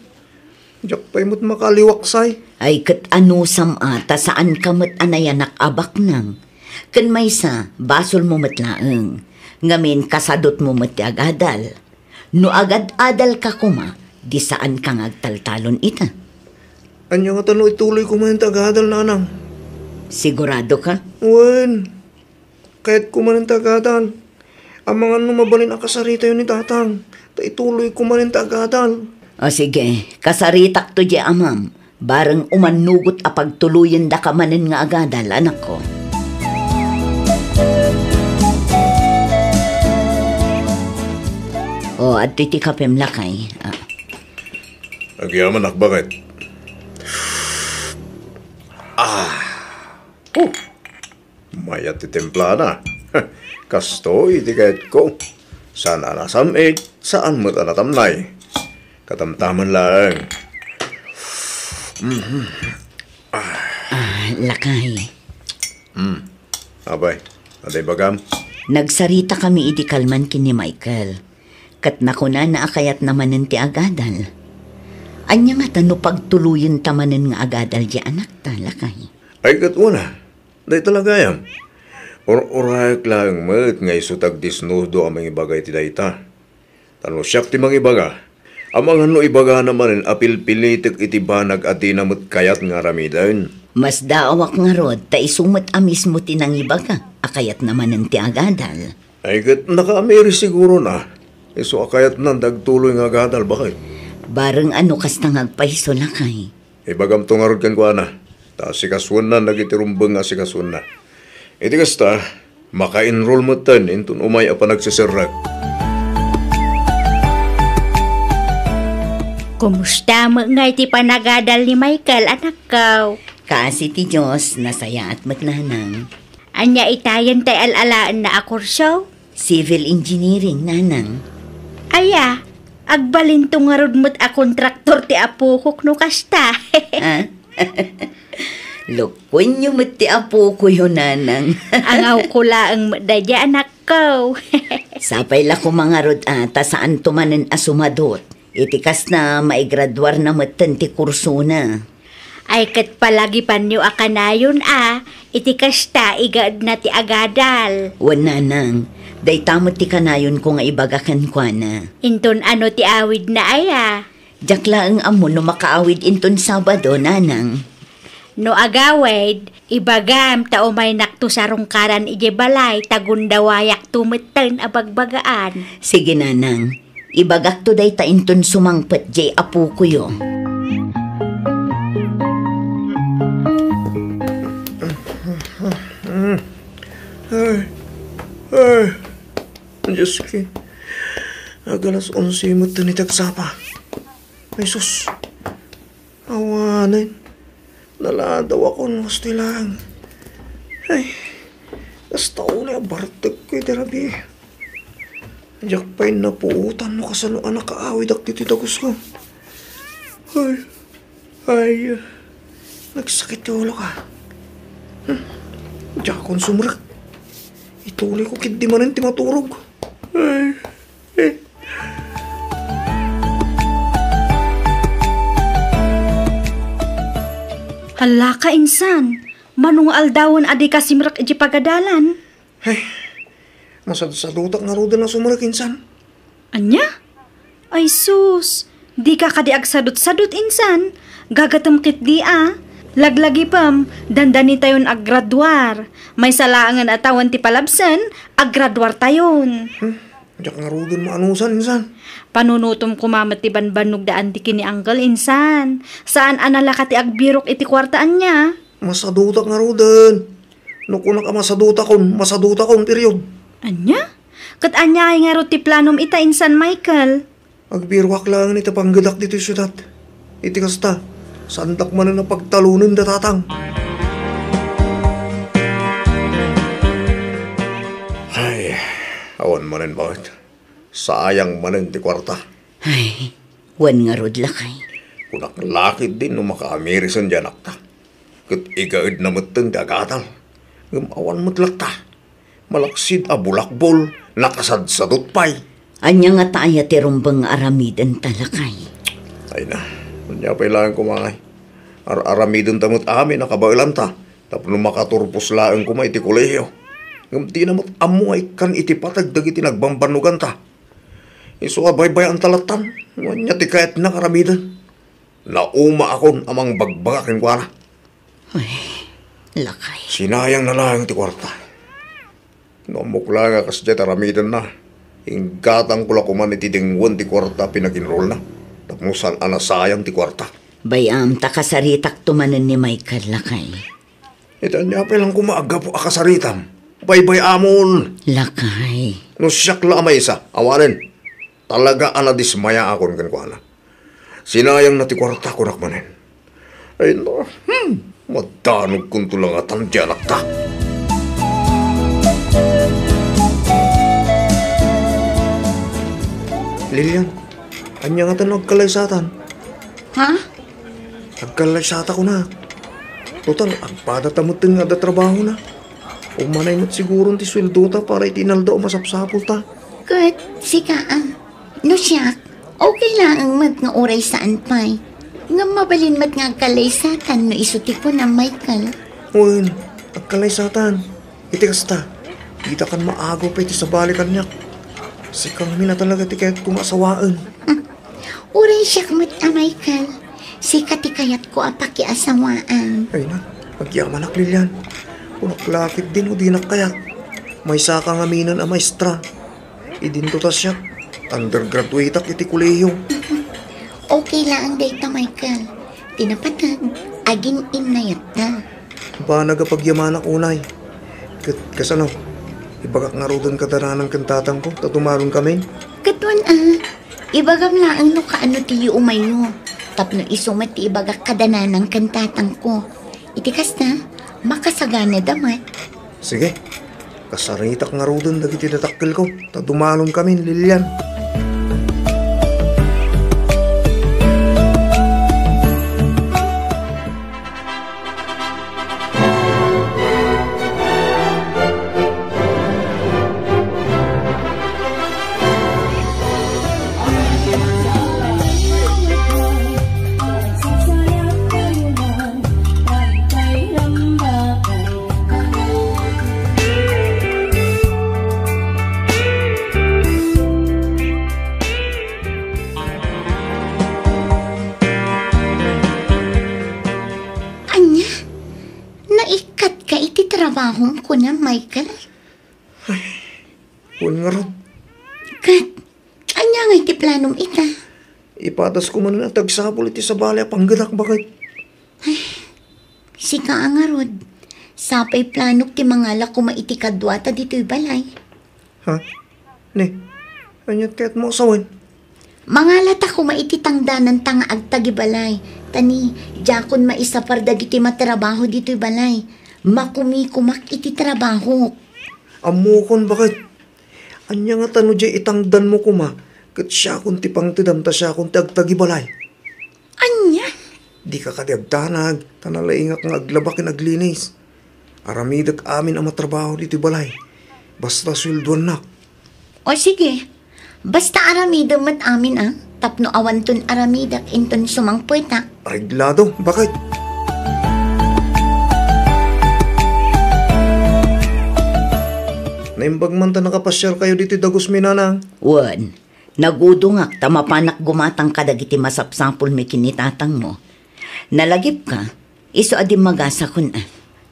Diyak pa'y mo't makaliwaksay. Ay kat ano samata saan ka mo't anayanak abak nang. Kan may sa basol mo matlaeng. Ngamin kasadot mo mo't agadal. No agad-adal ka kuma, di saan ka ngagtaltalon ita. Anya nga talo ituloy ko man tagadal, nanang. Sigurado ka? Wen, kahit ko man tagadal. Ang mga mabalin ang kasarita yun ni tatang. Ituloy ko man tagadal. O sige, kasaritak to di amam. Barang umanugot a pagtuluyan da ka manin nga agadal, anak ko. O, at iti kapem lakay. Agyaman ak bakit? Mayat ti templa na. Kasto iti kahit ko. Sana nasamid, saan mo't anatamnay. Katamtaman lang. Lakay. Abay, aday bagam? Nagsarita kami iti kalman kini Michael. Kat nakuna na akayat namanin ti agadal. Anya nga tano pagtuluyin tamanin nga agadal di anak ta, lakay. Ay kat una, day talaga yam. Or-orak lang mat nga isutag disnudo ang mga ibagay ti dayta. Tano siyak ti mga ibaga. Amang ano ibaga naman apil-pilitik iti banag at dinamot kayat nga ramidan. Mas daawak nga rod, ta isumat amis mo tinang ibaga, akayat naman ng ti agadal. Ay kat nakaamiri siguro na. Iso akayat nan dagtuloy nga agadal, bakit? Barang ano kas tangagpaiso lakay. Ibagam tungarod kan ko ana. Ta sikaswan na nagitirumbang nga sikaswan na. Iti kasta, maka-enroll mo tan intun umay apa nagsisirag. Kumusta mo nga iti panagadal ni Michael, anak ko? Kasi ti Diyos, nasaya at matnanang. Anya itayan tay alalaan na akurso? Civil engineering, nanang. Aya, agbalintong nga rod mo't a kontraktor ti apukok no kasta. Lukon nyo mo't ti apo ko yun, nanang. Angaw ko laang madadya, anak ko. Sapay la ko mga rod ata saan tumanin asumadot. Itikas na maigraduar na matan ti kurso na. Ay kat palagi pan nyo akanayon itikas ta igad na ti agadal. Wana nang, day tamot ti kanayon ko nga ibagakan kwa na. Inton ano ti awid na aya? Jakla ang amo no makaawid inton Sabado, nanang. No agawid, ibagam ta umay nakto sa rungkaran ije balay tagundawayak tumetan abagbagaan. Sige, nanang. Ibagak to day ta inton sumangpet jay apo ko yo. Diyos ki. Agalas 11 mo ito ni tagsapa. Ay sus. Awanan. Naladaw ako ng gusto lang. Ay. Basta ko na bartag ko iti rabi. Diyak pa'y napuutan no kasano anak kaawid ak dito tagos ko. Ay. Nagsakit yung ulo ka. Diyak akong sumrak. Ituloy ko kit di man ti maturog. Ay. Hala ka insan, manong aldawon adi ka simrak iji pagadalan. Masadutak nga rodan na sumarak insan. Anya? Ay sus, di ka kadiag sadot-sadot insan. Gagatamkit di Laglagi pam, dandani tayon aggraduar. May salaangan atawan ti palabsan, aggraduar tayon. Diyak nga rodan maanusan insan. Panunutom kumamat ti banbanog daan ti kini angkel insan. Saan anala ka ti agbirok iti kwartaan niya? Masadutak nga rodan. Nukunak ka masadutak kon period. Anya? Kat anya ay nga ro ti planom ita insan Michael. Agbirwak lang ita panggadak dito syudad. Iti kasta, santak man na pagtalunin datatang. Ay, awan manen bakit. Sayang manen ti kwarta. Ay, wan nga rod lakay. Kunak lakid din no makaamirisan dyan akta. Kat igaid na matang dagatal. Gamawan matlak ta. Malaksid a bulakbol, nakasadsadot pay. Anya nga taaya ti rumbang aramidan talakay. Ay na, kanya kailangan kumangay. Aramidon tamot amin, nakabailan ta. Tapos makaturpos laang kumay iti kolehiyo. Ngamti na mo't amuay kan iti patagdag iti nagbambanugan ta. Iso abay-bay ang talatan, kanya ti kahit nakaramidan. Nauma akon amang bagbagakin ko na. Ay, lakay. Sinayang na lang ti kwarta. Namukla nga kasya taramidan na. Inggatang kula kuman iti dingwan ti kwarta pinaginroll na. Tapmusan anasayang ti kwarta. Bayam takasaritak tumanan ni Michael lakay. Ito niya pa lang kumaaga po akasaritam. Baybay amon. Lakay. No siyak la amay isa, awanin. Talaga anadismaya akon kan kuana. Sinayang na ti kwarta ko nakmanin. Ay no, madanog kong tulangatan di anak ta. Lilian, anya nga tanong nagkalaysatan. Ha? Nagkalaysata ko na. Total, agpada tamutin nga da trabaho na. Umanay mo't siguro ti sweldo ta para itinalda o masapsapol ta. Kat, sika no siya, okay lang ang mat nga oray saan pa'y. Nga mabalin mat nga kalaysatan no isuti ko na Michael. Uy, nagkalaysatan. Iti kasta, kita kan maago pa iti sa balikan niya. Sikang mina talaga ti kahit kong asawaan. Uray siya mat Michael. Sika ti kayat ko apaki asawaan. Ay na, magyaman ak Lilian. Kunaklakit din o di nakayat. May saka nga minan a maestra. Idinto ta siya. Undergraduate ak iti kuleyo. Okay lang ang data Michael. Tinapatag, agin inayat na. Ba nagapagyaman ak unay. Kasano, ibagak nga rodan kataranang kantatang ko, tatumaron kami. Katwan ibagam lang ang no kaano ti umayo. Tapno isumat ti ibagak kadananang kantatang ko. Itikas na, makasagana damat. Sige, kasaritak nga rodan dagiti natakil ko, tatumaron kami, Lilian. Trabahong ko na, Michael. Ay, huwag nga ron. Kat, anya nga iti planom ita? Ipatas ko man na tagsapol iti sa balay panggadak bakit. Ay, sika nga rod. Sapay planok ti mangala ko maiti kadwata dito'y balay. Ha? Ne, anyat kaya't mo asawan? Mangalat ako maiti tangdanan tanga agtagi balay. Tani, jakon maisapar dagiti matrabaho dito'y balay. Makumi-kumak iti trabaho. Amukon bakit? Anya nga tano jay itangdan mo kuma. Kat siya kung tipang tidam ta siya kung tagtagibalay. Anya? Di ka kadiagtanag. Tanalaingak nga aglabakin aglinis. Aramidag amin ang matrabaho dito balay. Basta sweldoan na. O sige. Basta aramidag mat amin Tapno awan ton aramidak inton sumangpuita. Reglado, bakit? Naimbag man ta nakapasyal kayo dito dagos mi nanang. Wan, nagudungak tamapanak gumatang kadagiti masapsapol mi kinitatang mo. Nalagip ka, iso adi magasa kun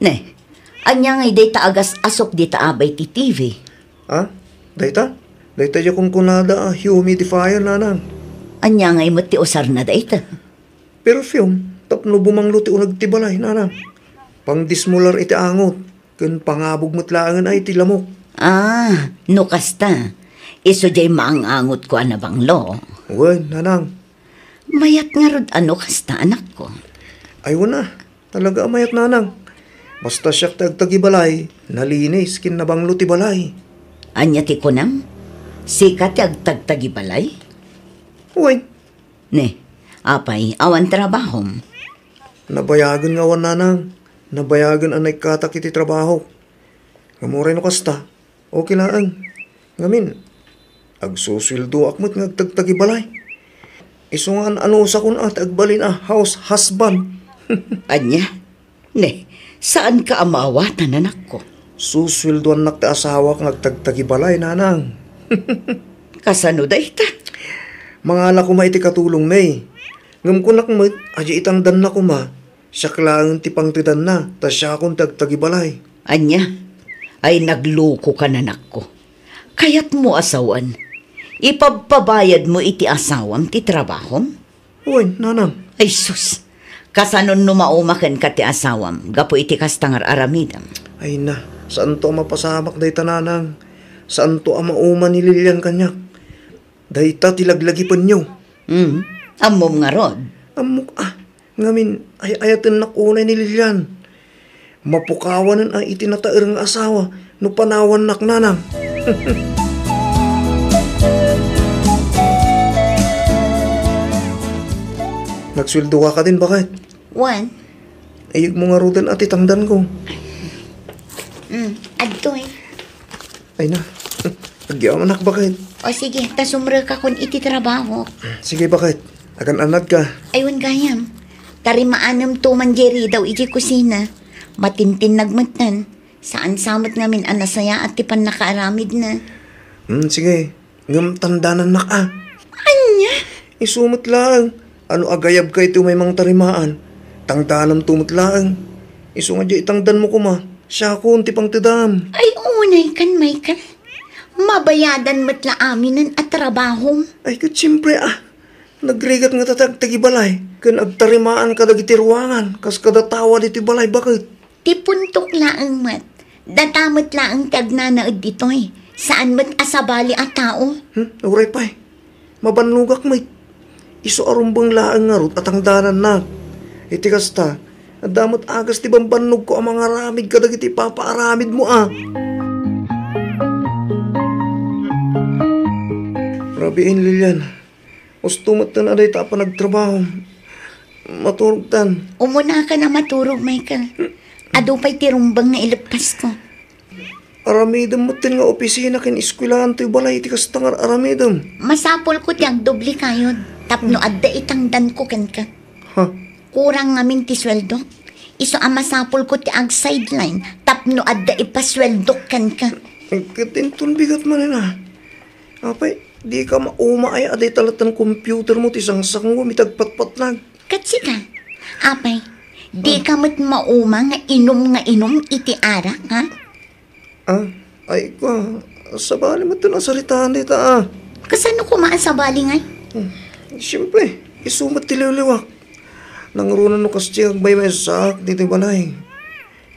Ne, anya ngay day agas asok di abay ti TV. Dayta? Dayta ya kung kunada humidifier nanang. Anya ngay mo ti usar na dayta. Perfume, tapno bumanglo ti unag ti balay nanang. Pang dismular iti angot, kun pangabog mutlaangan ay ti lamok. No kasta. Iso jay maangangot ko na banglo. Wen, nanang. Mayat nga rod ano kasta anak ko. Ay wala, talaga mayat nanang. Basta siya tagtagi balay, nalinis kin nabanglo ti balay. Anya ti kunam? Sikat tagtagi balay? Wen. Ne, apay, awan trabahom. Nabayagan nga wan nanang. Nabayagan anay katak iti trabaho. Ngamuray no kasta. Okay lang. Ngamin, agsusildo akmat nga agtagtagi balay. Iso nga ano sa kun at agbalin house husband. Anya? Ne, saan ka amawatan anak ko? Susildoan nak ti asawa kang agtagtagi balay nanang. Kasano dayta? Mangala ko iti katulong may. Ngam ko nakmat, aji itang dan na ko ma. Siya kailangan ti pangtidan na, tas siya akong tagtagi balay. Anya? Ay nagloko ka nanak ko. Kaya't mo asawan. Ipagpabayad mo iti asawam ti trabahom? Uy, nanang. Ay sus, kasanon numaumakan ka ti asawam, gapo iti kastangar aramidam. Ay na, saan to mapasamak dayta nanang? Saan to mauma ni Lilian kanyak? Dayta tilaglagi nyo. Amom nga rod. Amok ngamin ay ayatin nakunay ni Lilian. Mapukawanan ang itinataer ng asawa no panawan nak nanang. Nagsweldo ka din, bakit? Wan. Ayog mo nga rudan at itangdan ko. Adtoy. Ay na, agyaw anak, bakit? O sige, tasumre ka kun iti trabaho. Sige, bakit? Akan anad ka. Aywan gayam. Tarimaanam to manjeri daw iti kusina. Matintin nagmatan. Saan samot ngamin anasaya at tipan nakaaramid na. Sige, ngam tandanan nak Anya? Isumot lang. Ano agayab ka ito may mga tarimaan. Tangdanam tumot lang. Iso nga di itangdan mo ko ma. Siya ko unti pang tidam. Ay unay kan, Michael. Mabayadan matla aminan at trabaho. Ay kat siyempre Nagrigat nga tatagtagi balay. Kan agtarimaan ka dagiti ruangan. Kas kadatawa diti balay, bakit? Tipuntok laang mat. Datamot laang tagnanaod ditoy. Saan mat asabali at tao? Uray pa'y. Mabanlugak may. Iso arumbang laang nga rot at ang danan na. Iti kasta. Adamot agas ti bambanog ko ang mga ramid ka dagiti papaaramid mo Rabiin Lilian. Ustumot na aday ta pa nagtrabaho. Maturog tan. Umuna ka na maturog, Michael. Ado pa'y tirumbang na ilagpas ko. Aramidam mo tin nga opisina kin iskwilahan to'y balay iti kastangar aramidam. Masapol ko tiyang doble kayo. Tapno adda itangdan ko kan ka. Kurang ngamin ti sweldo. Iso ang masapol ko ti ag sideline. Tapno adda ipasweldo kan ka. Katintun bigat man Apay, di ka mauma ay aday talatan computer mo ti sangsang mo mitagpatpatlag. Katsi ka. Apay, di ka mat mauma nga inom iti ara, ha? Ay ko, sabali mo ito nasaritaan dita Kasano ko maasabali ngay? Siyempre, isumat tililiwak. Nangarunan no kastiyag bay may sak dito balay.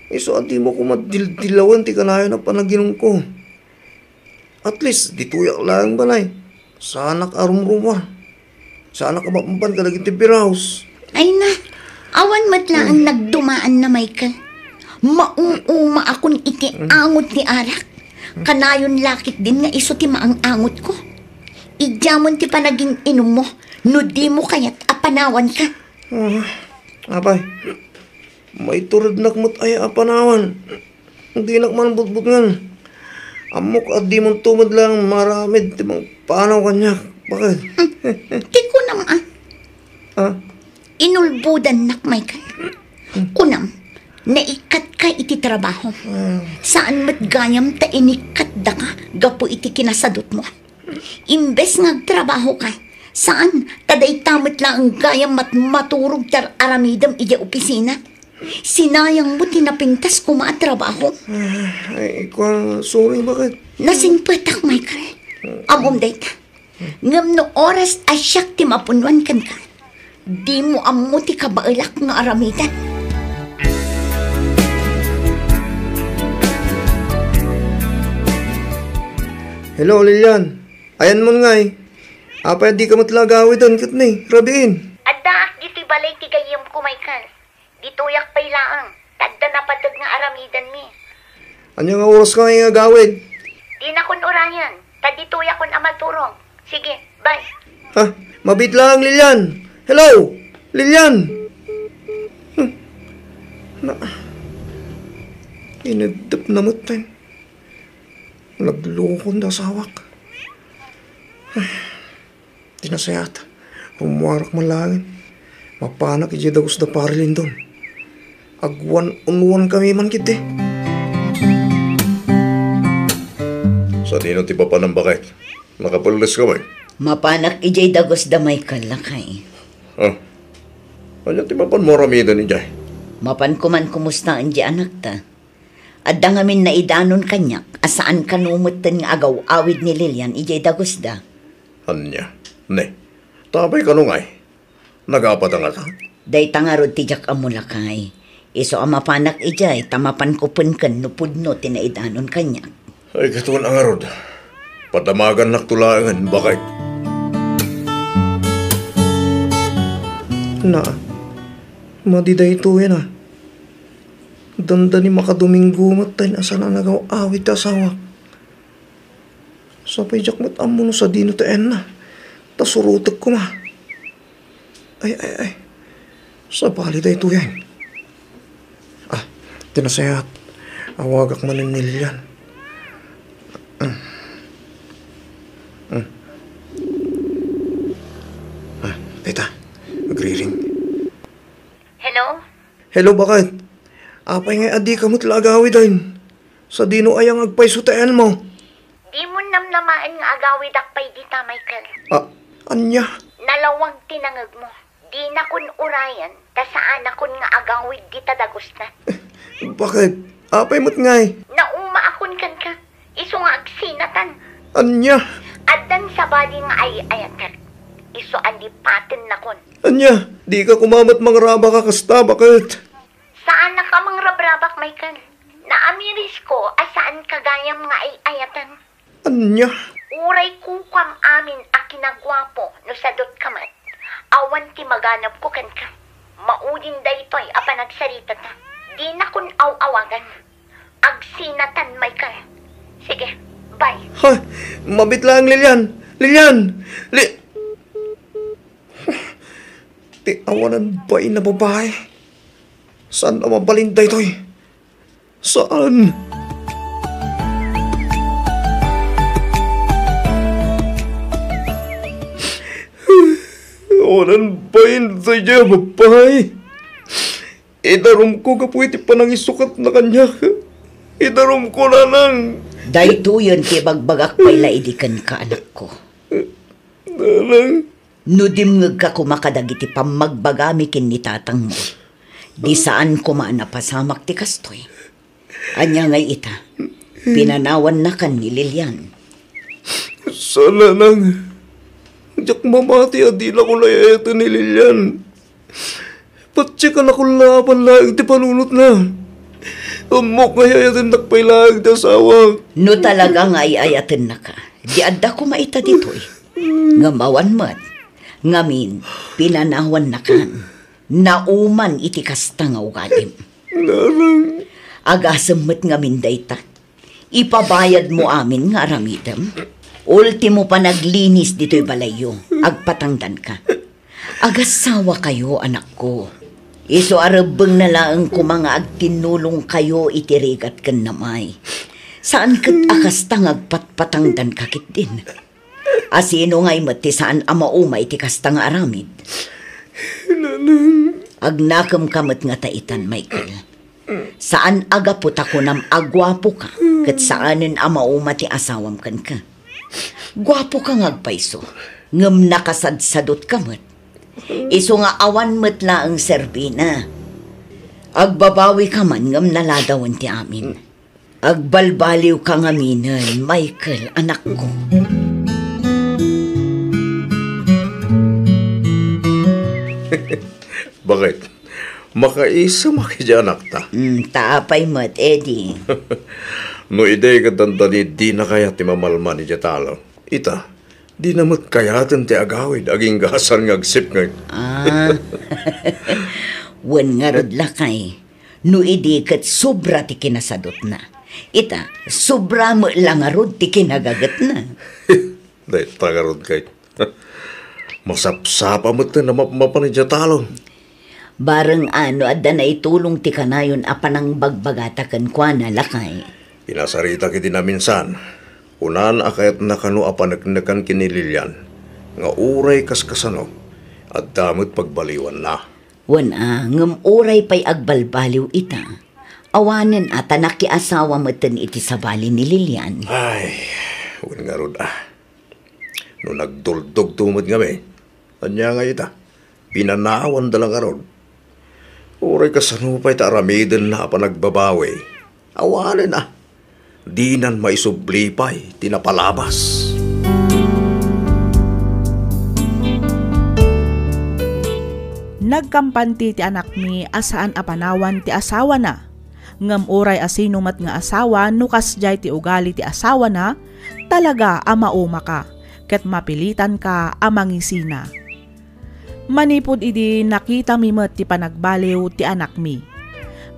Iso adi mo ko madildilawan ti kanayo na panaginong ko. At least, dituyak lang balay. Sana ka arumrumar. Sana ka mapampan ka naging tibiraos. Ay na, awan matla ang nagdumaan na, Michael. Maung-uma akong iti angot ni Arak. Kanayon lakit din nga iso ti maang angot ko. Idyamon ti panaging inom mo, no di mo kaya't apanawan ka. Abay, may turad nakmat ay apanawan. Hindi nakman butbut nga. Amok at di mong tumad lang maramid ti mga panaw kanya. Bakit? Di ko naman. Inulbudan nak, Michael. Kunam, naikat ka iti trabaho. Saan mat gayam ta inikat adda ka, gapo iti kinasadot mo. Imbes nga trabaho ka, saan taday tamit lang ang gayang maturog tar aramidam iti opisina? Sinayang mo tinapintas kumatrabaho. Ay, sorry, bakit? Nasingpatak, Michael. Amom day ka. Ngam no oras asyak ti mapunwan kan ka. Di mo amo ti kabailak nga aramidan. Hello, Lilian. Ayan mo nga eh. Apa di ka matlagawitan kat ni, rabiin. Adda, dito balay ti gayam ko, Michael. Dituyak pa'y laang. Tagda na patag nga aramidan mi. Ano nga oras ka nga gawid? Di na kun urayan. Tadituyak kun amaturong. Sige, bye. Ha? Mabit lang, Lilian. Hello, Lilian. Inadap na matan. Naglukon na sawak. Tinasayat. Umuwarak malangin. Mapanak ijidagos na parilin doon. Agwan-unwan kami man kiti. Sa dino ti papa ng bakit? Nakapulis ka ba? Mapanak ijay dagos damay kalakay. Ha? Ano ti papan mo ramida ni Jay? Mapan ko man kumustaan di anak ta. Adda ngamin na idanon kanyak, asaan kanumutan nga agaw awid ni Lilian ijay dagos da. Anya? Ne, tabay ka nungay. Nagapata nga ta? Day tangarod tijak amulakay. Iso amapanak ijay, tamapan ko punkan nupudno tinaidanon kanyak. Ay, katuan ang arod. Patamagan naktulangan, bakit? Na, madiday ito yan ah. Danda ni makaduming gumat tayo asa na nagaw awit asawa. Sapay jak mat amo no sa dino taen na. Tasurutag ko ma. Ay. Sa paliday ito yan. Ah, tinasayat. Awagak manin Lilian. Tita, magriring. Hello? Hello, bakit? Apay nga adi ka mo't lagawi din. Sa dino ayang agpaysutayan mo. Di mo namlamaan nga agawi dakpay dita, Michael. Ah, anya? Nalawang tinangag mo. Di na kun urayan, tasaan na kun nga agawid dita dagos na. Bakit? Apay mo't ngay? Nauma akon kan ka. Iso nga agsinatan. Anya? Addan sa badi nga ay ayatan. Iso andi patin na kun. Anya? Di ka kumamat mangraba ka kasta, bakit? Saan na ka mang rabrabak, Michael? Naamiris ko asaan kagayam nga ay ayatan. Anya? Uray kukwam amin a kinagwapo no sadot kamat. Awan ti maganap ko kan ka. Maudin da ito'y apa nagsarita ta. Di na kun aw-awagan. Agsinatan, Michael. Sige, bye. Ha? Mabit lang, Lilian. Lilian! Ti awanan ba na babae? Saan na mabalinday to'y? Saan? Awanan ba na babae? Idarom ko kapuiti pa nang isukat na kanya. Idarom ko na nang. Dahito yun ti bagbagak pala idikan ka anak ko. Nanang. Nudimngag ka kumakadagiti pa magbagami kin ni tatang mo. Di saan kumanapasamak ti kastoy. Anya ngay ita, pinanawan na kan ni Lilian. Sana nang. Diyak mamati adila ko layeto ni Lilian. Patsi ka na kulaban lang ti panunot na. Umok nga ayatin nakpailag ti asawa. No talaga nga ayatin na ka. Di adda ko maita dito eh. Ngamawan mat. Ngamin, pinanawan na kan. Nauman iti kasta nga ugalim. Agasam mat ngamin dayta. Ipabayad mo amin nga aramidam. Ultimo pa naglinis dito'y balayo. Agpatangdan ka. Agasawa kayo, anak ko. Iso arabang na lang ko mga agtinulong kayo itirigat kan namay. Saan kat akastang agpatpatangdan kakit din? Asino nga'y mati saan amauma iti kastang aramid? Agnakam kamat nga taitan, Michael. Saan aga puta ko nam agwapo ka, kat saanin amauma ti asawam kan ka. Gwapo ka ngagpaiso, ngam nakasadsadot ka mat. Iso nga awan mat laang serbina. Agbabawi ka man ngam naladawan ti amin. Agbalbaliw ka ngaminan, Michael, anak ko. Bakit? Makaisa makijanak ta. Taapay mat, Eddie. No ide ka dandani di na kaya ti mamalman ni Jatalo. Ita, di namat kayatan ti agawid, aging gasan ngagsip nga. Wan nga rod lakay, no ide kat sobra ti kinasadot na. Ita, sobra mo lang nga rod ti kinagagat na. Dahil tagarod kay. Masapsapa mo ito na mapan ni Jatalo. Barang ano, adda na itulong ti kanayon apanang bagbagatakan kwa na lakay. Pinasarita kiti na minsan, unan akayat nakano apanagnakan kinililyan, nga uray kaskasano, at damot pagbaliwan na. Wana, ngam uray pa'y agbalbaliw ita. Awanen ata nakiasawa matan iti sabali ni Lilian. Ay, wan nga rod No nagduldog tumod nga may, anya nga ita, pinanawan dalang nga rod. Uray kasano pa'y taramidin na apanagbabawi. Awanen di nan maisublipay, tinapalabas. Nagkampanti ti anak mi asaan apanawan ti asawa na. Ngam oray asinumat nga asawa nukas jay ti ugali ti asawa na, talaga amauma ka, ket mapilitan ka amangisina. Manipod idi nakita mi met ti panagbaliw ti anak mi.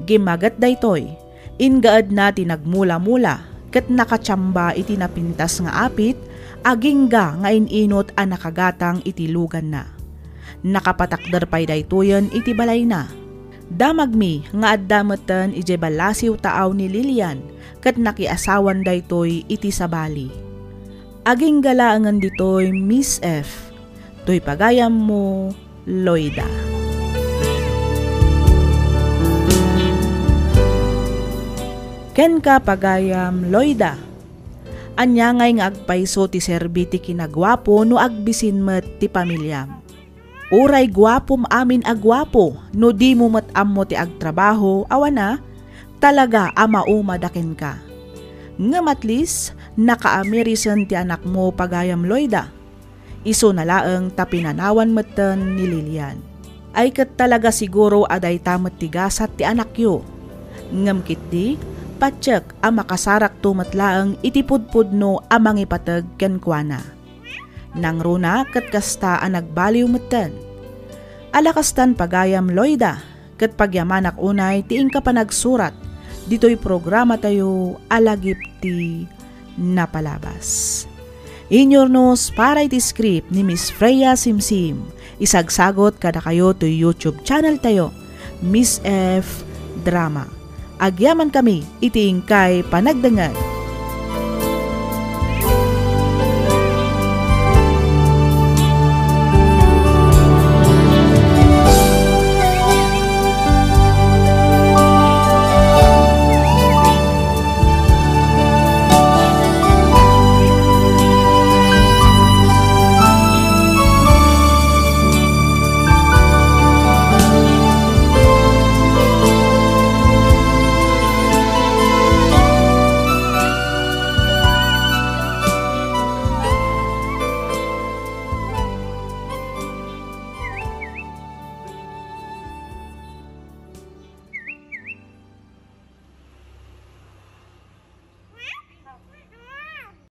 Gimagat daytoy, ingaad na tinagmula-mula, ket nakatsamba iti napintas nga apit, agingga nga ininot a nakagatang iti lugan na. Nakapatakder pay daytoyen iti balay na. Damag mi nga addameten iti balasiw taaw ni Lilian, ket nakiasawan daytoy iti sabali. Aging galaangan ditoy Miss F. To'y pagayam mo, Loida. Ken ka pagayam, Loida. Anya ngay nga agpaiso ti serbi ti kinagwapo no agbisin met ti pamilyam. Uray gwapom amin agwapo no di mo matammo ti agtrabaho awana, talaga amaumadaken ka. Ngam at least, naka-amerisan ti anak mo pagayam, Loida. Iso na laeng tapinanawan meten ni Lilian. Ay ket talaga siguro aday tamet tigasat ti anak yo. Ngam kitdi, patsek a makasarak tumatlaeng itipudpudno a mangipateg ken kuana. Nang runa ket kasta a nagbaliw meten. Alakastan pagayam, Loida, ket pagyamanak unay tiing ka pa nagsurat. Dito'y programa tayo alagip ti napalabas. Inyornos para iti script ni Miss Freya Simsim. Isagsagot kada kayo to YouTube channel tayo, Miss F Drama. Agyaman kami itiing kay panagdangan.